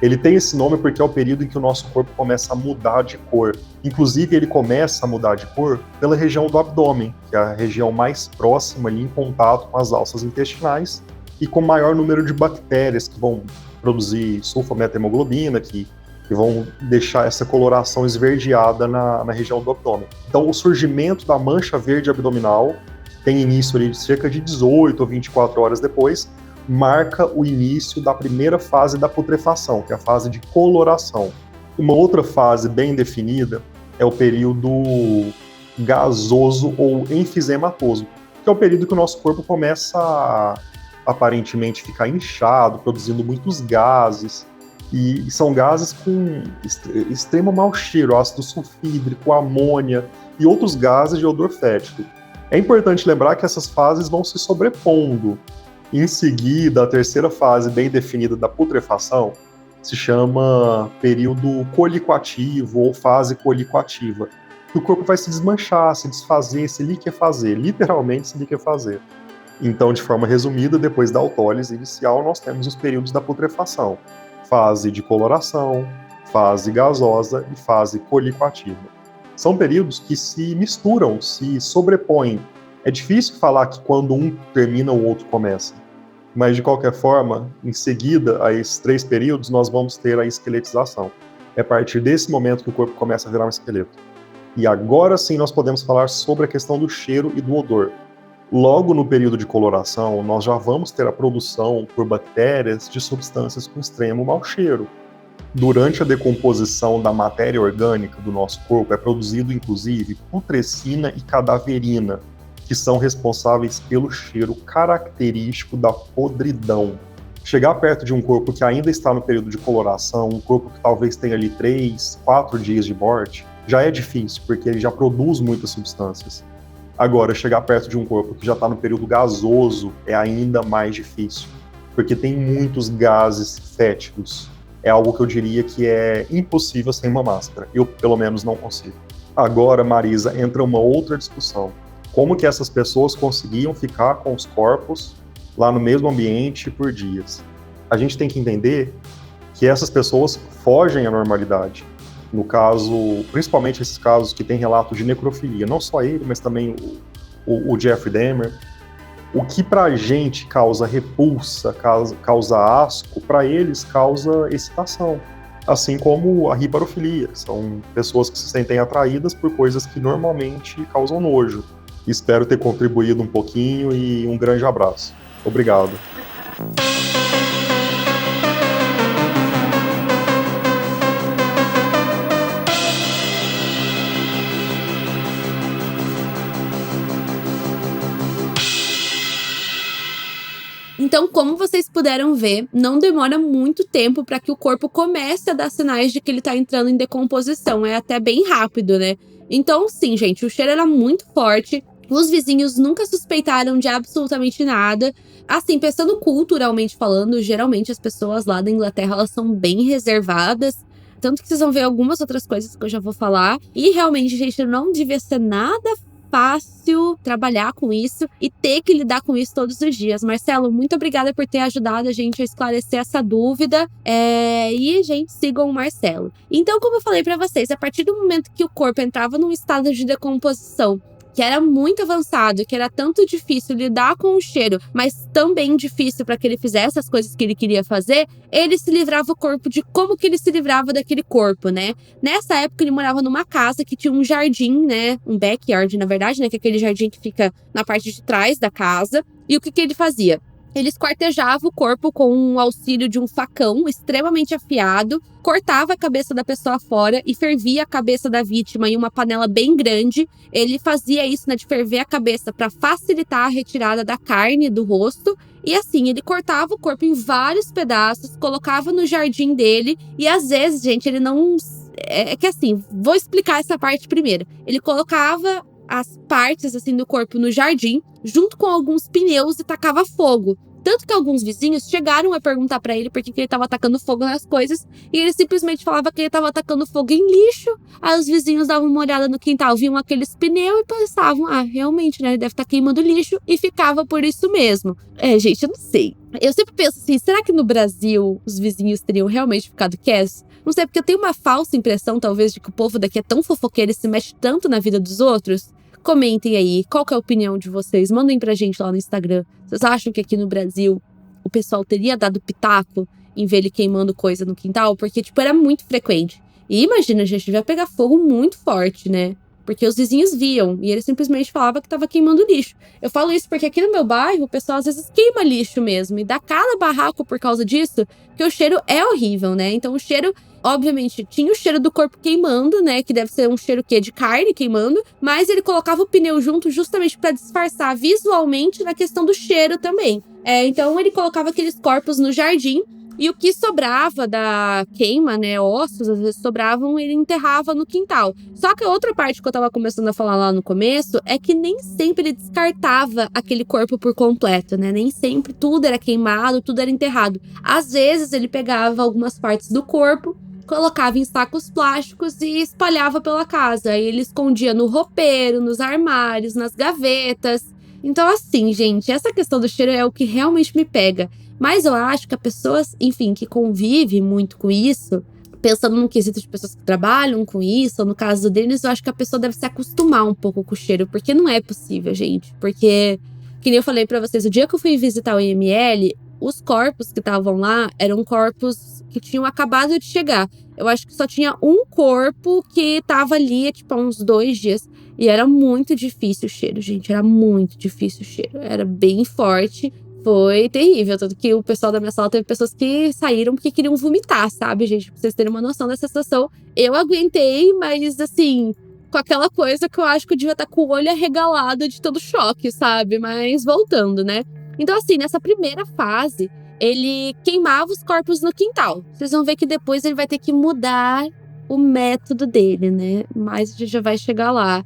Ele tem esse nome porque é o período em que o nosso corpo começa a mudar de cor. Inclusive, ele começa a mudar de cor pela região do abdômen, que é a região mais próxima ali em contato com as alças intestinais e com maior número de bactérias que vão produzir sulfametahemoglobina, que vão deixar essa coloração esverdeada na região do abdômen. Então, o surgimento da mancha verde abdominal tem início ali de cerca de 18 ou 24 horas depois, marca o início da primeira fase da putrefação, que é a fase de coloração. Uma outra fase bem definida é o período gasoso ou enfisematoso, que é o período que o nosso corpo começa a aparentemente ficar inchado, produzindo muitos gases, e são gases com extremo mau cheiro, ácido sulfídrico, amônia e outros gases de odor fétido. É importante lembrar que essas fases vão se sobrepondo. Em seguida, a terceira fase bem definida da putrefação se chama período colicoativo ou fase colicoativa. O corpo vai se desmanchar, se desfazer, se liquefazer, literalmente se liquefazer. Então, de forma resumida, depois da autólise inicial, nós temos os períodos da putrefação. Fase de coloração, fase gasosa e fase colicoativa. São períodos que se misturam, se sobrepõem. É difícil falar que quando um termina, o outro começa. Mas, de qualquer forma, em seguida a esses 3 períodos, nós vamos ter a esqueletização. É a partir desse momento que o corpo começa a virar um esqueleto. E agora sim nós podemos falar sobre a questão do cheiro e do odor. Logo no período de coloração, nós já vamos ter a produção por bactérias de substâncias com extremo mau cheiro. Durante a decomposição da matéria orgânica do nosso corpo, é produzido inclusive putrescina e cadaverina, que são responsáveis pelo cheiro característico da podridão. Chegar perto de um corpo que ainda está no período de coloração, um corpo que talvez tenha ali 3, 4 dias de morte, já é difícil, porque ele já produz muitas substâncias. Agora, chegar perto de um corpo que já está no período gasoso é ainda mais difícil, porque tem muitos gases fétidos. É algo que eu diria que é impossível sem uma máscara. Eu, pelo menos, não consigo. Agora, Marisa, entra uma outra discussão. Como que essas pessoas conseguiam ficar com os corpos lá no mesmo ambiente por dias? A gente tem que entender que essas pessoas fogem à normalidade. No caso, principalmente esses casos que tem relatos de necrofilia, não só ele, mas também o Jeffrey Dahmer. O que pra gente causa repulsa, causa asco, para eles causa excitação. Assim como a riparofilia, que são pessoas que se sentem atraídas por coisas que normalmente causam nojo. Espero ter contribuído um pouquinho e um grande abraço. Obrigado. Então, como vocês puderam ver, não demora muito tempo para que o corpo comece a dar sinais de que ele tá entrando em decomposição. É até bem rápido, né? Então, sim, gente, o cheiro era muito forte. Os vizinhos nunca suspeitaram de absolutamente nada. Assim, pensando culturalmente falando, geralmente as pessoas lá da Inglaterra, elas são bem reservadas. Tanto que vocês vão ver algumas outras coisas que eu já vou falar. E realmente, gente, não devia ser nada fácil trabalhar com isso e ter que lidar com isso todos os dias. Marcelo, muito obrigada por ter ajudado a gente a esclarecer essa dúvida. E, gente, sigam o Marcelo. Então, como eu falei pra vocês, a partir do momento que o corpo entrava num estado de decomposição, que era muito avançado, que era tanto difícil lidar com o cheiro, mas também difícil para que ele fizesse as coisas que ele queria fazer, ele se livrava o corpo de como que ele se livrava daquele corpo, né? Nessa época ele morava numa casa que tinha um jardim, né? Um backyard, na verdade, né? Que é aquele jardim que fica na parte de trás da casa. E o que ele fazia? Ele esquartejava o corpo com o auxílio de um facão extremamente afiado, cortava a cabeça da pessoa fora e fervia a cabeça da vítima em uma panela bem grande. Ele fazia isso, né, de ferver a cabeça para facilitar a retirada da carne do rosto. E assim, ele cortava o corpo em vários pedaços, colocava no jardim dele e às vezes, gente, ele não... É que assim, vou explicar essa parte primeiro. Ele colocava as partes assim do corpo no jardim, junto com alguns pneus e tacava fogo. Tanto que alguns vizinhos chegaram a perguntar pra ele por que ele tava atacando fogo nas coisas. E ele simplesmente falava que ele tava atacando fogo em lixo. Aí os vizinhos davam uma olhada no quintal, viam aqueles pneus e pensavam, realmente, né? Ele deve estar queimando lixo. E ficava por isso mesmo. Gente, eu não sei. Eu sempre penso assim, será que no Brasil os vizinhos teriam realmente ficado quietos? Não sei, porque eu tenho uma falsa impressão, talvez, de que o povo daqui é tão fofoqueiro e se mexe tanto na vida dos outros. Comentem aí, qual que é a opinião de vocês? Mandem pra gente lá no Instagram. Vocês acham que aqui no Brasil o pessoal teria dado pitaco em ver ele queimando coisa no quintal? Porque, era muito frequente. E imagina, gente, vai pegar fogo muito forte, né? Porque os vizinhos viam e ele simplesmente falava que tava queimando lixo. Eu falo isso porque aqui no meu bairro o pessoal às vezes queima lixo mesmo. E dá cada barraco por causa disso, que o cheiro é horrível, né? Então o cheiro, obviamente, tinha o cheiro do corpo queimando, né? Que deve ser um cheiro de carne queimando. Mas ele colocava o pneu junto justamente para disfarçar visualmente na questão do cheiro também. Então ele colocava aqueles corpos no jardim. E o que sobrava da queima, né, ossos, às vezes sobravam, ele enterrava no quintal. Só que a outra parte que eu tava começando a falar lá no começo é que nem sempre ele descartava aquele corpo por completo, né? Nem sempre tudo era queimado, tudo era enterrado. Às vezes ele pegava algumas partes do corpo, colocava em sacos plásticos e espalhava pela casa. Aí ele escondia no roupeiro, nos armários, nas gavetas. Então assim, gente, essa questão do cheiro é o que realmente me pega. Mas eu acho que a pessoa, enfim, que convive muito com isso, pensando no quesito de pessoas que trabalham com isso, ou no caso deles, eu acho que a pessoa deve se acostumar um pouco com o cheiro, porque não é possível, gente. Porque, que nem eu falei pra vocês, o dia que eu fui visitar o IML, os corpos que estavam lá eram corpos que tinham acabado de chegar. Eu acho que só tinha um corpo que tava ali, há uns 2 dias. E era muito difícil o cheiro, gente. Era muito difícil o cheiro. Era bem forte. Foi terrível, tanto que o pessoal da minha sala teve pessoas que saíram porque queriam vomitar, sabe, gente? Pra vocês terem uma noção dessa situação. Eu aguentei, mas assim, com aquela coisa que eu acho que eu devia estar com o olho arregalado de todo choque, sabe? Mas voltando, né? Então assim, nessa primeira fase, ele queimava os corpos no quintal. Vocês vão ver que depois ele vai ter que mudar o método dele, né? Mas a gente já vai chegar lá.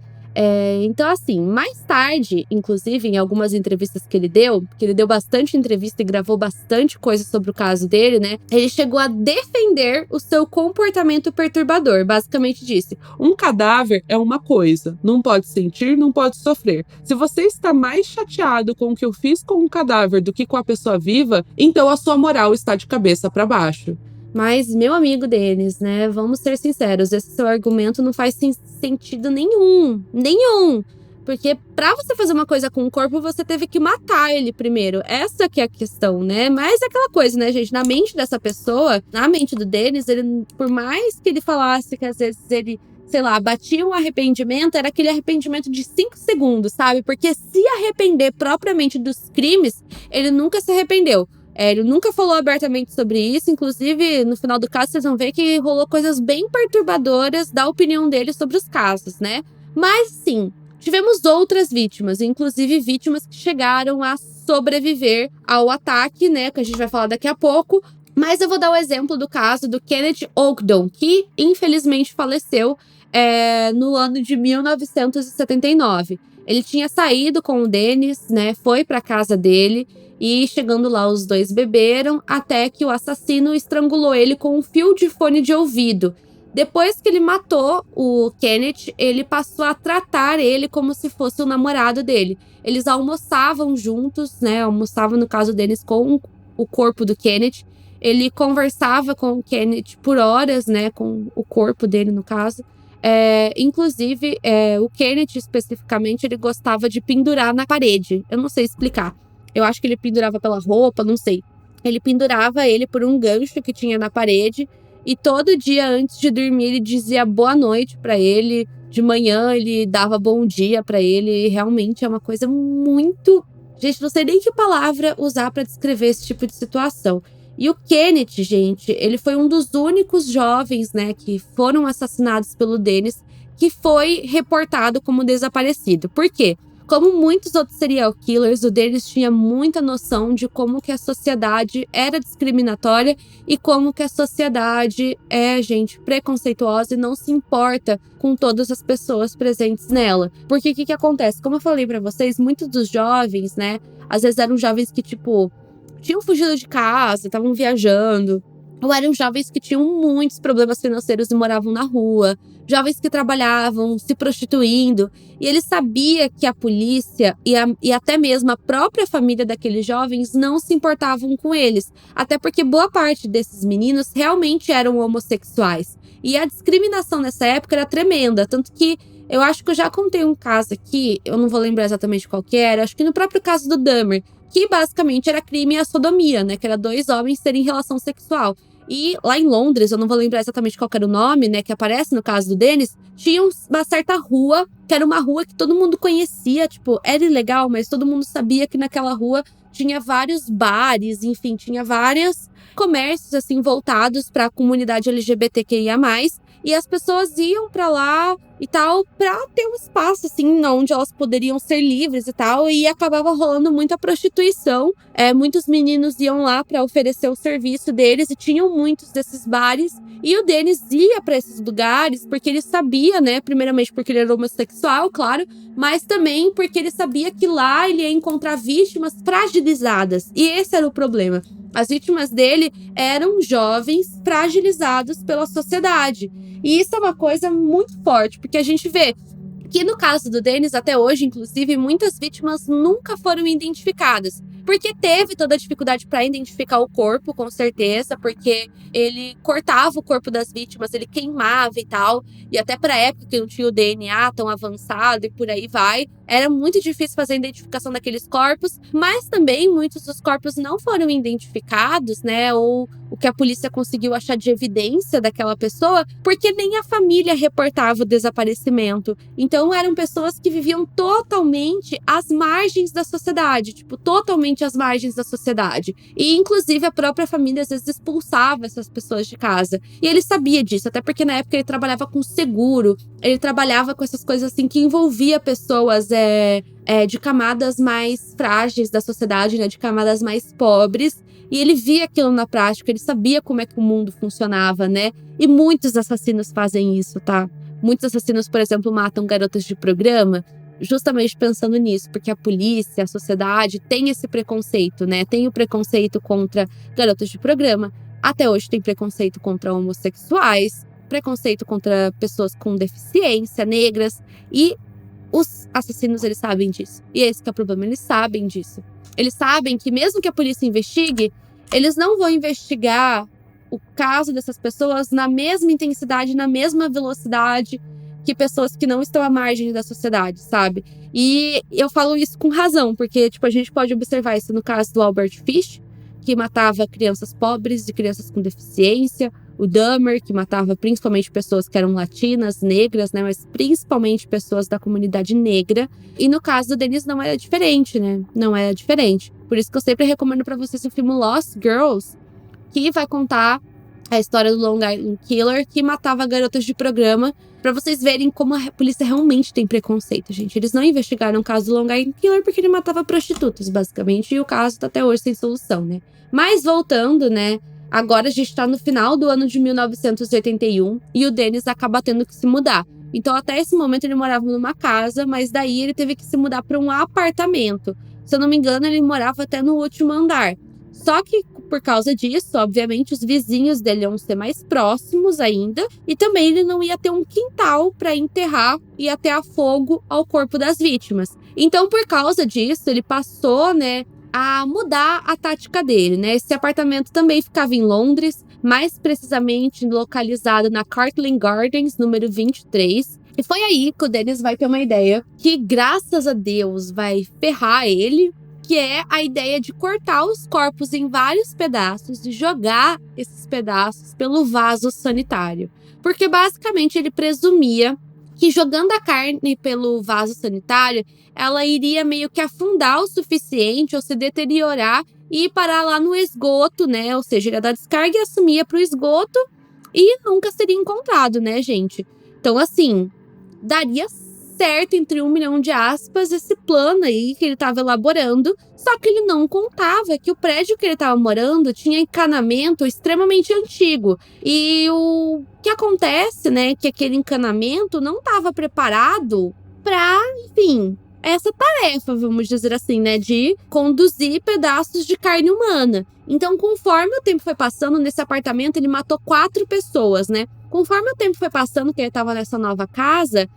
Então, assim, mais tarde, inclusive, em algumas entrevistas que ele deu bastante entrevista e gravou bastante coisa sobre o caso dele, né? Ele chegou a defender o seu comportamento perturbador. Basicamente disse: Um cadáver é uma coisa, não pode sentir, não pode sofrer. Se você está mais chateado com o que eu fiz com um cadáver do que com a pessoa viva, então a sua moral está de cabeça para baixo. Mas, meu amigo Denis, né, vamos ser sinceros, esse seu argumento não faz sentido nenhum. Nenhum! Porque pra você fazer uma coisa com o corpo, você teve que matar ele primeiro. Essa que é a questão, né? Mas é aquela coisa, né, gente? Na mente dessa pessoa, na mente do Denis, ele, por mais que ele falasse que às vezes ele, sei lá, batia um arrependimento, era aquele arrependimento de 5 segundos, sabe? Porque se arrepender propriamente dos crimes, ele nunca se arrependeu. Ele nunca falou abertamente sobre isso, inclusive no final do caso vocês vão ver que rolou coisas bem perturbadoras da opinião dele sobre os casos, né? Mas sim, tivemos outras vítimas, inclusive vítimas que chegaram a sobreviver ao ataque, né? Que a gente vai falar daqui a pouco. Mas eu vou dar o exemplo do caso do Kenneth Ogden, que infelizmente faleceu no ano de 1979. Ele tinha saído com o Denis, né? Foi para casa dele. E chegando lá, os dois beberam até que o assassino estrangulou ele com um fio de fone de ouvido. Depois que ele matou o Kenneth, ele passou a tratar ele como se fosse o namorado dele. Eles almoçavam juntos, né? Almoçavam, no caso deles, com o corpo do Kenneth. Ele conversava com o Kenneth por horas, né? Com o corpo dele, no caso. Inclusive, o Kenneth, especificamente, ele gostava de pendurar na parede. Eu não sei explicar. Eu acho que ele pendurava pela roupa, não sei. Ele pendurava ele por um gancho que tinha na parede. E todo dia antes de dormir ele dizia boa noite pra ele. De manhã ele dava bom dia pra ele. E realmente é uma coisa muito... Gente, não sei nem que palavra usar pra descrever esse tipo de situação. E o Kenneth, gente, ele foi um dos únicos jovens, né, que foram assassinados pelo Denis, que foi reportado como desaparecido. Por quê? Como muitos outros serial killers, o Denis tinha muita noção de como que a sociedade era discriminatória e como que a sociedade é, gente, preconceituosa e não se importa com todas as pessoas presentes nela. Porque o que acontece? Como eu falei pra vocês, muitos dos jovens, né, às vezes eram jovens que, tipo, tinham fugido de casa, estavam viajando, ou eram jovens que tinham muitos problemas financeiros e moravam na rua, jovens que trabalhavam se prostituindo, e ele sabia que a polícia e até mesmo a própria família daqueles jovens não se importavam com eles, até porque boa parte desses meninos realmente eram homossexuais. E a discriminação nessa época era tremenda, tanto que eu acho que eu já contei um caso aqui, eu não vou lembrar exatamente qual que era, acho que no próprio caso do Dahmer, que basicamente era crime a sodomia, né? Que era 2 homens terem relação sexual. E lá em Londres, eu não vou lembrar exatamente qual era o nome, né? Que aparece no caso do Dennis, tinha uma certa rua, que era uma rua que todo mundo conhecia, tipo, era ilegal, mas todo mundo sabia que naquela rua tinha vários bares, enfim, tinha vários comércios, assim, voltados para a comunidade LGBTQIA+. E as pessoas iam pra lá e tal, pra ter um espaço, assim, onde elas poderiam ser livres e tal. E acabava rolando muita prostituição. Muitos meninos iam lá pra oferecer o serviço deles e tinham muitos desses bares. E o Dennis ia pra esses lugares porque ele sabia, né? Primeiramente porque ele era homossexual, claro. Mas também porque ele sabia que lá ele ia encontrar vítimas fragilizadas. E esse era o problema. As vítimas dele eram jovens fragilizados pela sociedade. E isso é uma coisa muito forte, porque a gente vê que no caso do Dennis, até hoje, inclusive, muitas vítimas nunca foram identificadas. Porque teve toda a dificuldade para identificar o corpo, com certeza, porque ele cortava o corpo das vítimas, ele queimava e tal. E até para época que não tinha o DNA tão avançado e por aí vai, era muito difícil fazer a identificação daqueles corpos. Mas também muitos dos corpos não foram identificados, né? Ou o que a polícia conseguiu achar de evidência daquela pessoa, porque nem a família reportava o desaparecimento. Então eram pessoas que viviam totalmente às margens da sociedade, tipo, totalmente às margens da sociedade. E inclusive a própria família às vezes expulsava essas pessoas de casa. E ele sabia disso, até porque na época ele trabalhava com seguro, ele trabalhava com essas coisas assim que envolvia pessoas de camadas mais frágeis da sociedade, né, de camadas mais pobres. E ele via aquilo na prática, ele sabia como é que o mundo funcionava, né? E muitos assassinos fazem isso, tá? Muitos assassinos, por exemplo, matam garotas de programa, justamente pensando nisso, porque a polícia, a sociedade tem esse preconceito, né? Tem o preconceito contra garotas de programa, até hoje tem preconceito contra homossexuais, preconceito contra pessoas com deficiência, negras, e os assassinos, eles sabem disso. E esse que é o problema, eles sabem disso. Eles sabem que mesmo que a polícia investigue, eles não vão investigar o caso dessas pessoas na mesma intensidade, na mesma velocidade que pessoas que não estão à margem da sociedade, sabe? E eu falo isso com razão, porque tipo, a gente pode observar isso no caso do Albert Fish, que matava crianças pobres e crianças com deficiência, o Dahmer, que matava principalmente pessoas que eram latinas, negras, né? Mas principalmente pessoas da comunidade negra. E no caso do Dennis não era diferente, né? Não era diferente. Por isso que eu sempre recomendo pra vocês o filme Lost Girls, que vai contar a história do Long Island Killer, que matava garotas de programa, pra vocês verem como a polícia realmente tem preconceito, gente. Eles não investigaram o caso do Long Island Killer porque ele matava prostitutas, basicamente, e o caso tá até hoje sem solução, né? Mas voltando, né? Agora a gente tá no final do ano de 1981 e o Dennis acaba tendo que se mudar. Então até esse momento ele morava numa casa, mas daí ele teve que se mudar para um apartamento. Se eu não me engano, ele morava até no último andar. Só que por causa disso, obviamente, os vizinhos dele iam ser mais próximos ainda. E também ele não ia ter um quintal para enterrar e até a fogo ao corpo das vítimas. Então por causa disso, ele passou, né, a mudar a tática dele, né? Esse apartamento também ficava em Londres, mais precisamente localizado na Cartland Gardens, número 23. E foi aí que o Dennis vai ter uma ideia que, graças a Deus, vai ferrar ele, que é a ideia de cortar os corpos em vários pedaços e jogar esses pedaços pelo vaso sanitário. Porque, basicamente, ele presumia que jogando a carne pelo vaso sanitário, ela iria meio que afundar o suficiente ou se deteriorar e ir parar lá no esgoto, né? Ou seja, ele ia dar descarga e assumia para o esgoto e nunca seria encontrado, né, gente? Então, assim, daria certo, entre 1 milhão de aspas, esse plano aí que ele estava elaborando, só que ele não contava que o prédio que ele estava morando tinha encanamento extremamente antigo. E o que acontece, né, que aquele encanamento não estava preparado para, enfim, essa tarefa, vamos dizer assim, né, de conduzir pedaços de carne humana. Então, conforme o tempo foi passando nesse apartamento, ele matou 4 pessoas, né? Conforme o tempo foi passando, que ele estava nessa nova casa,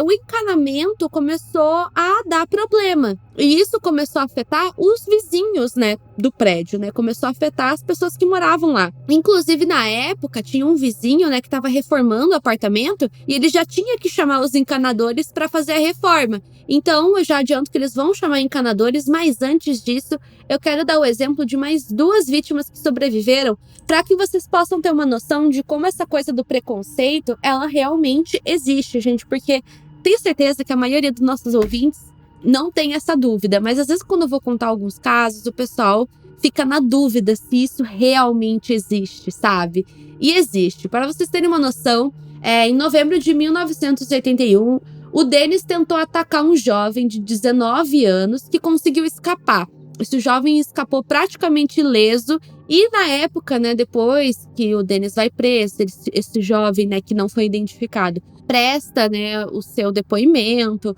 o encanamento começou a dar problema. E isso começou a afetar os vizinhos, né, do prédio, né? Começou a afetar as pessoas que moravam lá. Inclusive, na época, tinha um vizinho, né, que estava reformando o apartamento e ele já tinha que chamar os encanadores para fazer a reforma. Então, eu já adianto que eles vão chamar encanadores, mas antes disso, eu quero dar o exemplo de mais 2 vítimas que sobreviveram, para que vocês possam ter uma noção de como essa coisa do preconceito, ela realmente existe, gente, porque tenho certeza que a maioria dos nossos ouvintes não tem essa dúvida, mas às vezes quando eu vou contar alguns casos, o pessoal fica na dúvida se isso realmente existe, sabe? E existe. Para vocês terem uma noção, em novembro de 1981, o Dennis tentou atacar um jovem de 19 anos que conseguiu escapar. Esse jovem escapou praticamente ileso e na época, né, depois que o Dennis vai preso, esse jovem, né, que não foi identificado, presta, né, o seu depoimento.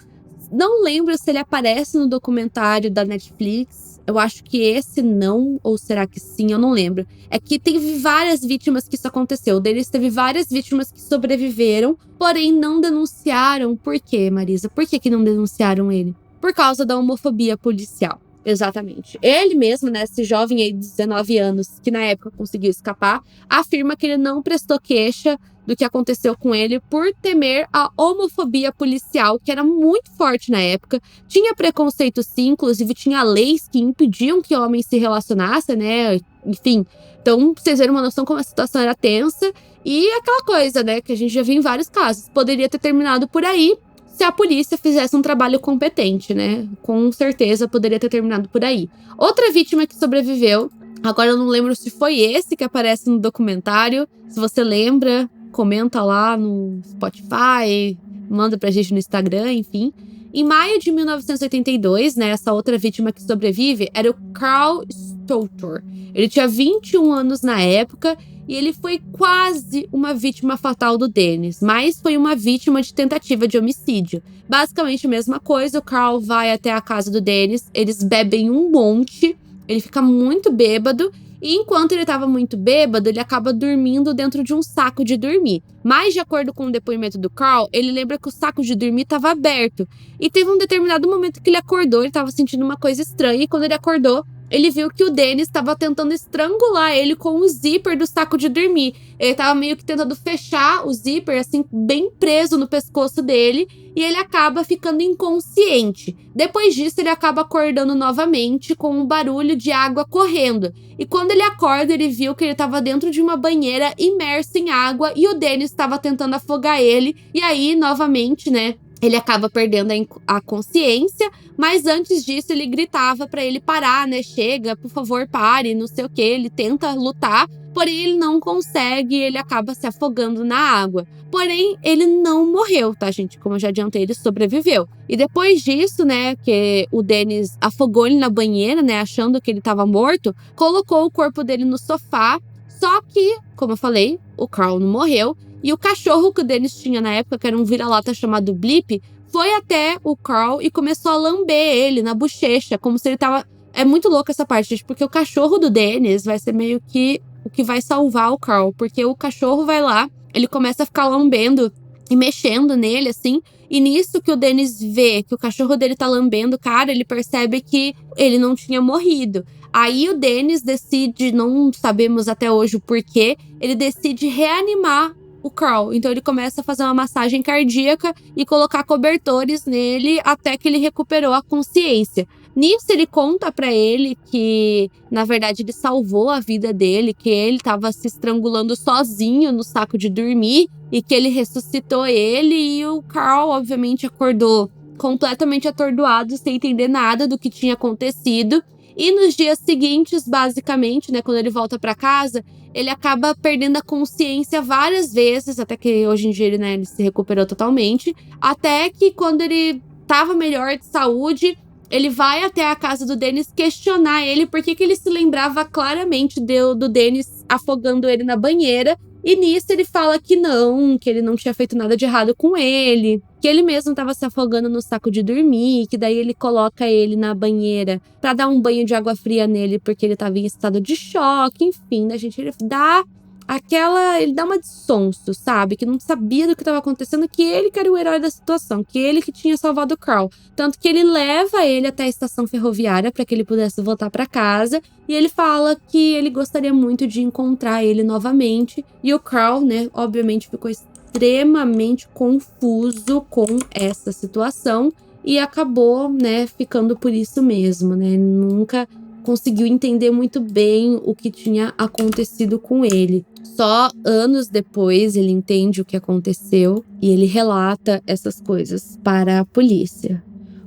Não lembro se ele aparece no documentário da Netflix. Eu acho que esse não, ou será que sim? Eu não lembro. É que teve várias vítimas que isso aconteceu. O Dennis teve várias vítimas que sobreviveram, porém não denunciaram. Por quê, Marisa? Por que não denunciaram ele? Por causa da homofobia policial. Exatamente. Ele mesmo, né, esse jovem aí de 19 anos, que na época conseguiu escapar, afirma que ele não prestou queixa do que aconteceu com ele por temer a homofobia policial, que era muito forte na época. Tinha preconceito sim, inclusive tinha leis que impediam que homens se relacionassem, né? Enfim, então pra vocês terem uma noção como a situação era tensa. E aquela coisa, né, que a gente já viu em vários casos, poderia ter terminado por aí se a polícia fizesse um trabalho competente, né? Com certeza poderia ter terminado por aí. Outra vítima que sobreviveu, agora eu não lembro se foi esse que aparece no documentário. Se você lembra, comenta lá no Spotify, manda pra gente no Instagram, enfim. Em maio de 1982, né, essa outra vítima que sobrevive era o Carl Stoutor. Ele tinha 21 anos na época e ele foi quase uma vítima fatal do Dennis, mas foi uma vítima de tentativa de homicídio. Basicamente a mesma coisa, o Carl vai até a casa do Dennis, eles bebem um monte, ele fica muito bêbado, e enquanto ele estava muito bêbado, ele acaba dormindo dentro de um saco de dormir. Mas, de acordo com o depoimento do Carl, ele lembra que o saco de dormir estava aberto. E teve um determinado momento que ele acordou, ele estava sentindo uma coisa estranha, e quando ele acordou, ele viu que o Dennis estava tentando estrangular ele com o zíper do saco de dormir. Ele estava meio que tentando fechar o zíper, assim, bem preso no pescoço dele, e ele acaba ficando inconsciente. Depois disso, ele acaba acordando novamente com um barulho de água correndo. E quando ele acorda, ele viu que ele estava dentro de uma banheira imerso em água e o Dennis estava tentando afogar ele. E aí, novamente, né, ele acaba perdendo a consciência, mas antes disso ele gritava pra ele parar, né? Chega, por favor, pare, não sei o que. Ele tenta lutar, porém ele não consegue e ele acaba se afogando na água. Porém, ele não morreu, tá, gente? Como eu já adiantei, ele sobreviveu. E depois disso, né, que o Dennis afogou ele na banheira, né, achando que ele tava morto, colocou o corpo dele no sofá. Só que, como eu falei, o Carl não morreu. E o cachorro que o Dennis tinha na época, que era um vira-lata chamado Blip, foi até o Carl e começou a lamber ele na bochecha, como se ele tava... É muito louco essa parte, gente, porque o cachorro do Dennis vai ser meio que o que vai salvar o Carl, porque o cachorro vai lá, ele começa a ficar lambendo e mexendo nele, assim, e nisso que o Dennis vê que o cachorro dele tá lambendo, cara, ele percebe que ele não tinha morrido. Aí o Dennis decide, não sabemos até hoje o porquê, ele decide reanimar o Carl. Então ele começa a fazer uma massagem cardíaca e colocar cobertores nele até que ele recuperou a consciência. Nisso ele conta pra ele que, na verdade, ele salvou a vida dele, que ele tava se estrangulando sozinho no saco de dormir e que ele ressuscitou ele, e o Carl, obviamente, acordou completamente atordoado, sem entender nada do que tinha acontecido. E nos dias seguintes, basicamente, né, quando ele volta pra casa, ele acaba perdendo a consciência várias vezes, até que hoje em dia ele se recuperou totalmente. Até que quando ele tava melhor de saúde, ele vai até a casa do Dennis questionar ele por que ele se lembrava claramente do Dennis afogando ele na banheira. E nisso ele fala que ele não tinha feito nada de errado com ele, que ele mesmo estava se afogando no saco de dormir, que daí ele coloca ele na banheira pra dar um banho de água fria nele porque ele estava em estado de choque, enfim, né, gente? Ele dá uma de sonso, sabe? Que não sabia do que estava acontecendo, que ele que era o herói da situação, que ele que tinha salvado o Carl. Tanto que ele leva ele até a estação ferroviária para que ele pudesse voltar para casa. E ele fala que ele gostaria muito de encontrar ele novamente. E o Carl, né, obviamente ficou extremamente confuso com essa situação. E acabou, né, ficando por isso mesmo, né? Nunca conseguiu entender muito bem o que tinha acontecido com ele. Só anos depois ele entende o que aconteceu e ele relata essas coisas para a polícia.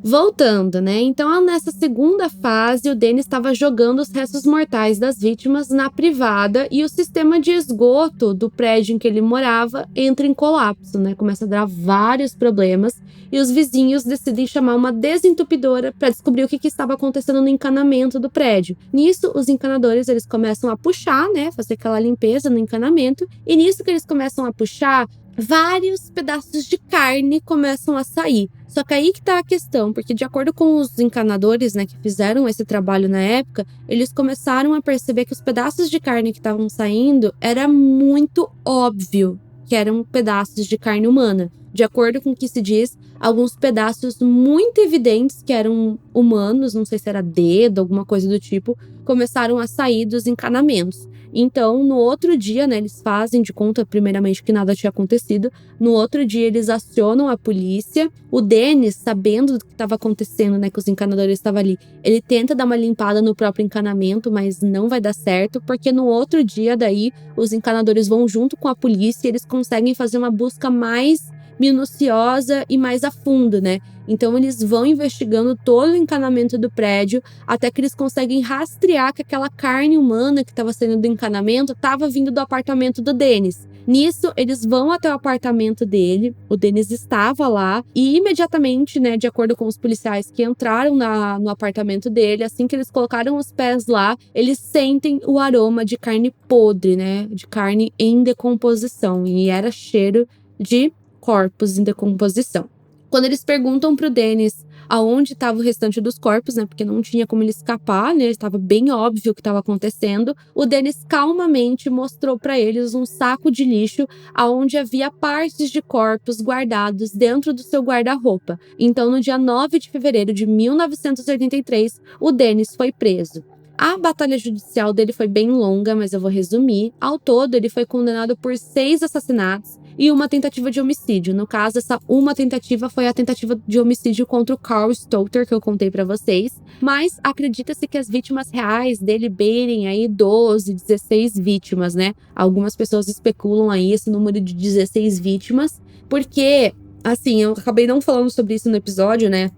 Voltando, né? Então, nessa segunda fase, o Dennis estava jogando os restos mortais das vítimas na privada e o sistema de esgoto do prédio em que ele morava entra em colapso, né? Começa a dar vários problemas e os vizinhos decidem chamar uma desentupidora para descobrir o que estava acontecendo no encanamento do prédio. Nisso, os encanadores eles começam a puxar, né? Fazer aquela limpeza no encanamento. E nisso que eles começam a puxar, vários pedaços de carne começam a sair. Só que aí que tá a questão, porque de acordo com os encanadores, né, que fizeram esse trabalho na época, eles começaram a perceber que os pedaços de carne que estavam saindo era muito óbvio que eram pedaços de carne humana. De acordo com o que se diz, alguns pedaços muito evidentes que eram humanos, não sei se era dedo, alguma coisa do tipo, começaram a sair dos encanamentos. Então, no outro dia, né, eles fazem de conta, primeiramente, que nada tinha acontecido. No outro dia, eles acionam a polícia. O Dennis, sabendo do que estava acontecendo, né, que os encanadores estavam ali, ele tenta dar uma limpada no próprio encanamento, mas não vai dar certo, porque no outro dia, daí, os encanadores vão junto com a polícia e eles conseguem fazer uma busca mais minuciosa e mais a fundo, né? Então eles vão investigando todo o encanamento do prédio até que eles conseguem rastrear que aquela carne humana que estava saindo do encanamento estava vindo do apartamento do Dennis. Nisso, eles vão até o apartamento dele, o Dennis estava lá e imediatamente, né, de acordo com os policiais que entraram no apartamento dele, assim que eles colocaram os pés lá, eles sentem o aroma de carne podre, né, de carne em decomposição, e era cheiro de corpos em decomposição. Quando eles perguntam pro Dennis aonde estava o restante dos corpos, né, porque não tinha como ele escapar, né, estava bem óbvio o que estava acontecendo, o Dennis calmamente mostrou para eles um saco de lixo aonde havia partes de corpos guardados dentro do seu guarda-roupa. Então, no dia 9 de fevereiro de 1983, o Dennis foi preso. A batalha judicial dele foi bem longa, mas eu vou resumir. Ao todo, ele foi condenado por 6 assassinatos e uma tentativa de homicídio. No caso, essa uma tentativa foi a tentativa de homicídio contra o Carl Stouter, que eu contei pra vocês. Mas acredita-se que as vítimas reais dele beirem aí 12, 16 vítimas, né? Algumas pessoas especulam aí esse número de 16 vítimas, porque, assim, eu acabei não falando sobre isso no episódio, né?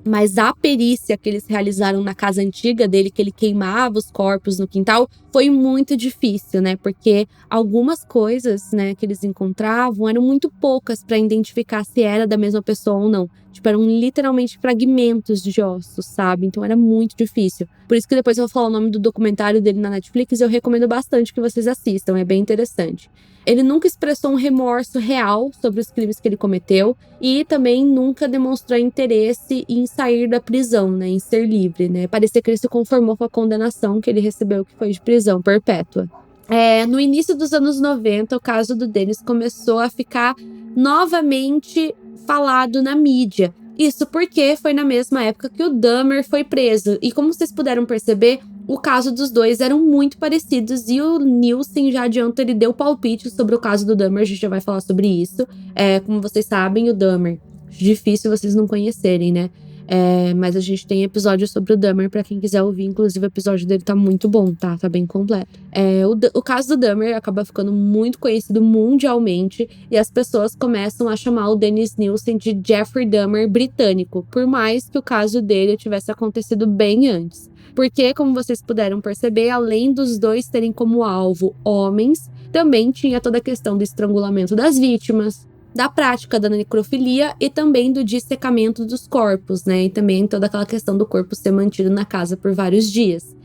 Mas a perícia que eles realizaram na casa antiga dele, que ele queimava os corpos no quintal, foi muito difícil, né? Porque algumas coisas, né, que eles encontravam eram muito poucas para identificar se era da mesma pessoa ou não. Tipo, eram literalmente fragmentos de ossos, sabe? Então era muito difícil. Por isso que depois eu vou falar o nome do documentário dele na Netflix e eu recomendo bastante que vocês assistam, é bem interessante. Ele nunca expressou um remorso real sobre os crimes que ele cometeu e também nunca demonstrou interesse em sair da prisão, né, em ser livre, né? Parecia que ele se conformou com a condenação que ele recebeu, que foi de prisão perpétua. No início dos anos 90, o caso do Dennis começou a ficar novamente falado na mídia. Isso porque foi na mesma época que o Dahmer foi preso. E como vocês puderam perceber, o caso dos dois eram muito parecidos e o Nielsen já adianta, ele deu palpite sobre o caso do Dahmer, a gente já vai falar sobre isso. Como vocês sabem, o Dahmer, difícil vocês não conhecerem, né? Mas a gente tem episódio sobre o Dahmer pra quem quiser ouvir, inclusive o episódio dele tá muito bom, tá? Tá bem completo. O caso do Dahmer acaba ficando muito conhecido mundialmente e as pessoas começam a chamar o Dennis Nielsen de Jeffrey Dahmer britânico, por mais que o caso dele tivesse acontecido bem antes. Porque, como vocês puderam perceber, além dos dois terem como alvo homens, também tinha toda a questão do estrangulamento das vítimas, da prática da necrofilia e também do dissecamento dos corpos, né? E também toda aquela questão do corpo ser mantido na casa por vários dias.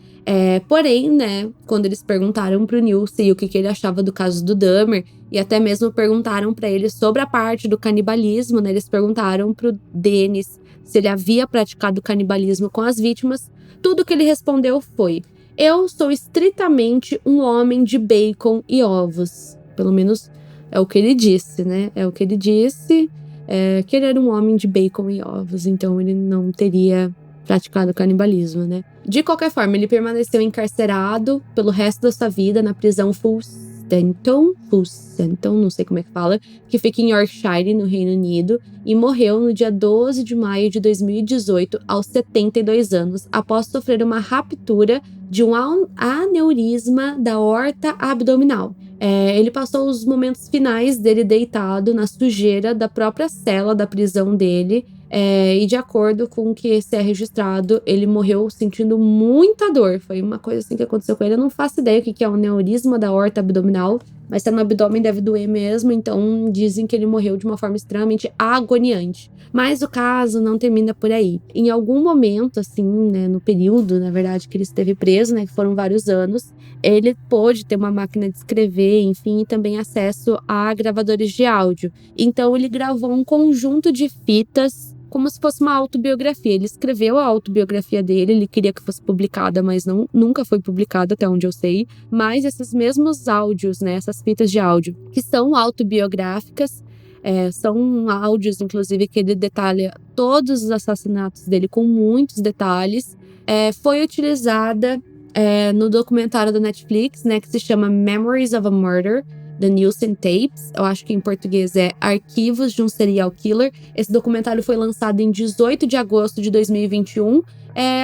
Porém, né, quando eles perguntaram pro Nilce o que ele achava do caso do Dahmer, e até mesmo perguntaram pra ele sobre a parte do canibalismo, né, eles perguntaram pro Dennis se ele havia praticado canibalismo com as vítimas, tudo que ele respondeu foi: eu sou estritamente um homem de bacon e ovos. Pelo menos é o que ele disse, né? É o que ele disse, que ele era um homem de bacon e ovos, então ele não teria praticado canibalismo, né? De qualquer forma, ele permaneceu encarcerado pelo resto da sua vida na prisão Fulstanton, não sei como é que fala, que fica em Yorkshire, no Reino Unido, e morreu no dia 12 de maio de 2018, aos 72 anos, após sofrer uma ruptura de um aneurisma da aorta abdominal. Ele passou os momentos finais dele deitado na sujeira da própria cela da prisão dele, e de acordo com o que se é registrado, ele morreu sentindo muita dor. Foi uma coisa assim que aconteceu com ele. Eu não faço ideia o que é um aneurisma da aorta abdominal, mas tá no abdômen, deve doer mesmo, então dizem que ele morreu de uma forma extremamente agoniante. Mas o caso não termina por aí. Em algum momento, assim, né, no período, na verdade, que ele esteve preso, né, que foram vários anos, ele pôde ter uma máquina de escrever, enfim, e também acesso a gravadores de áudio. Então ele gravou um conjunto de fitas como se fosse uma autobiografia. Ele escreveu a autobiografia dele, ele queria que fosse publicada, mas nunca foi publicada, até onde eu sei. Mas esses mesmos áudios, né, essas fitas de áudio, que são autobiográficas, são áudios, inclusive, que ele detalha todos os assassinatos dele com muitos detalhes, foi utilizada no documentário da Netflix, né, que se chama Memories of a Murder, The Nielsen Tapes. Eu acho que em português é Arquivos de um Serial Killer. Esse documentário foi lançado em 18 de agosto de 2021.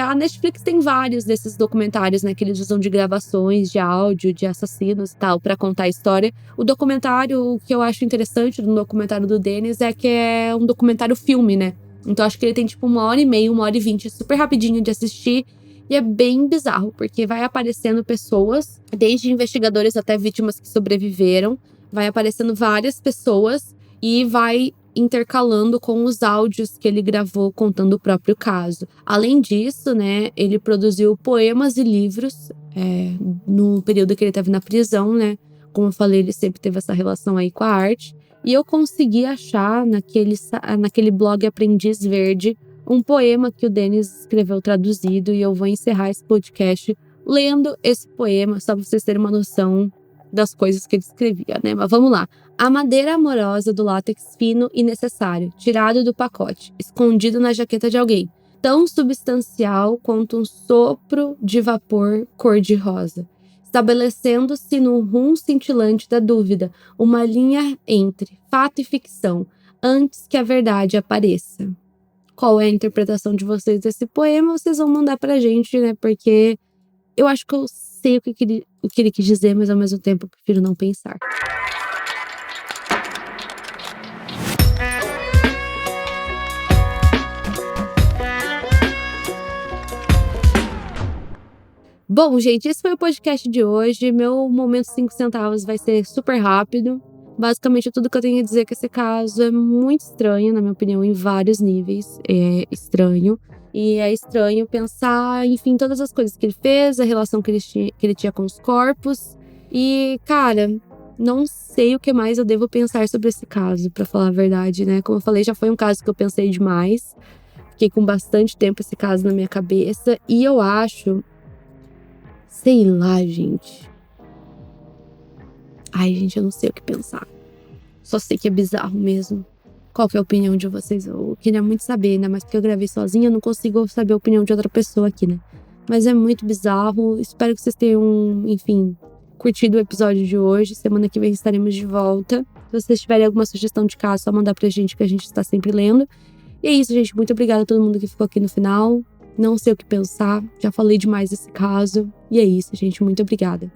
A Netflix tem vários desses documentários, né, que eles usam de gravações, de áudio, de assassinos e tal, pra contar a história. O documentário, o que eu acho interessante no documentário do Dennis é que é um documentário filme, né? Então acho que ele tem tipo 1h30, 1h20, super rapidinho de assistir. E é bem bizarro, porque vai aparecendo pessoas, desde investigadores até vítimas que sobreviveram, vai aparecendo várias pessoas e vai intercalando com os áudios que ele gravou contando o próprio caso. Além disso, né, ele produziu poemas e livros no período que ele esteve na prisão, né? Como eu falei, ele sempre teve essa relação aí com a arte. E eu consegui achar naquele blog Aprendiz Verde um poema que o Dennis escreveu traduzido, e eu vou encerrar esse podcast lendo esse poema, só pra vocês terem uma noção das coisas que ele escrevia, né? Mas vamos lá. A madeira amorosa do látex fino e necessário, tirado do pacote, escondido na jaqueta de alguém, tão substancial quanto um sopro de vapor cor-de-rosa, estabelecendo-se no rum cintilante da dúvida, uma linha entre fato e ficção, antes que a verdade apareça. Qual é a interpretação de vocês desse poema? Vocês vão mandar pra gente, né? Porque eu acho que eu sei o que ele quis dizer, mas ao mesmo tempo eu prefiro não pensar. Bom, gente, esse foi o podcast de hoje. Meu momento 5 centavos vai ser super rápido. Basicamente, tudo que eu tenho a dizer é que esse caso é muito estranho, na minha opinião, em vários níveis. É estranho. E é estranho pensar, enfim, todas as coisas que ele fez, a relação que ele tinha com os corpos. E, cara, não sei o que mais eu devo pensar sobre esse caso, pra falar a verdade, né? Como eu falei, já foi um caso que eu pensei demais. Fiquei com bastante tempo esse caso na minha cabeça. E eu acho... Sei lá, gente. Ai, gente, eu não sei o que pensar. Só sei que é bizarro mesmo. Qual que é a opinião de vocês? Eu queria muito saber, ainda mais porque eu gravei sozinha, eu não consigo saber a opinião de outra pessoa aqui, né? Mas é muito bizarro. Espero que vocês tenham, enfim, curtido o episódio de hoje. Semana que vem estaremos de volta. Se vocês tiverem alguma sugestão de caso, só mandar pra gente, que a gente está sempre lendo. E é isso, gente. Muito obrigada a todo mundo que ficou aqui no final. Não sei o que pensar. Já falei demais desse caso. E é isso, gente. Muito obrigada.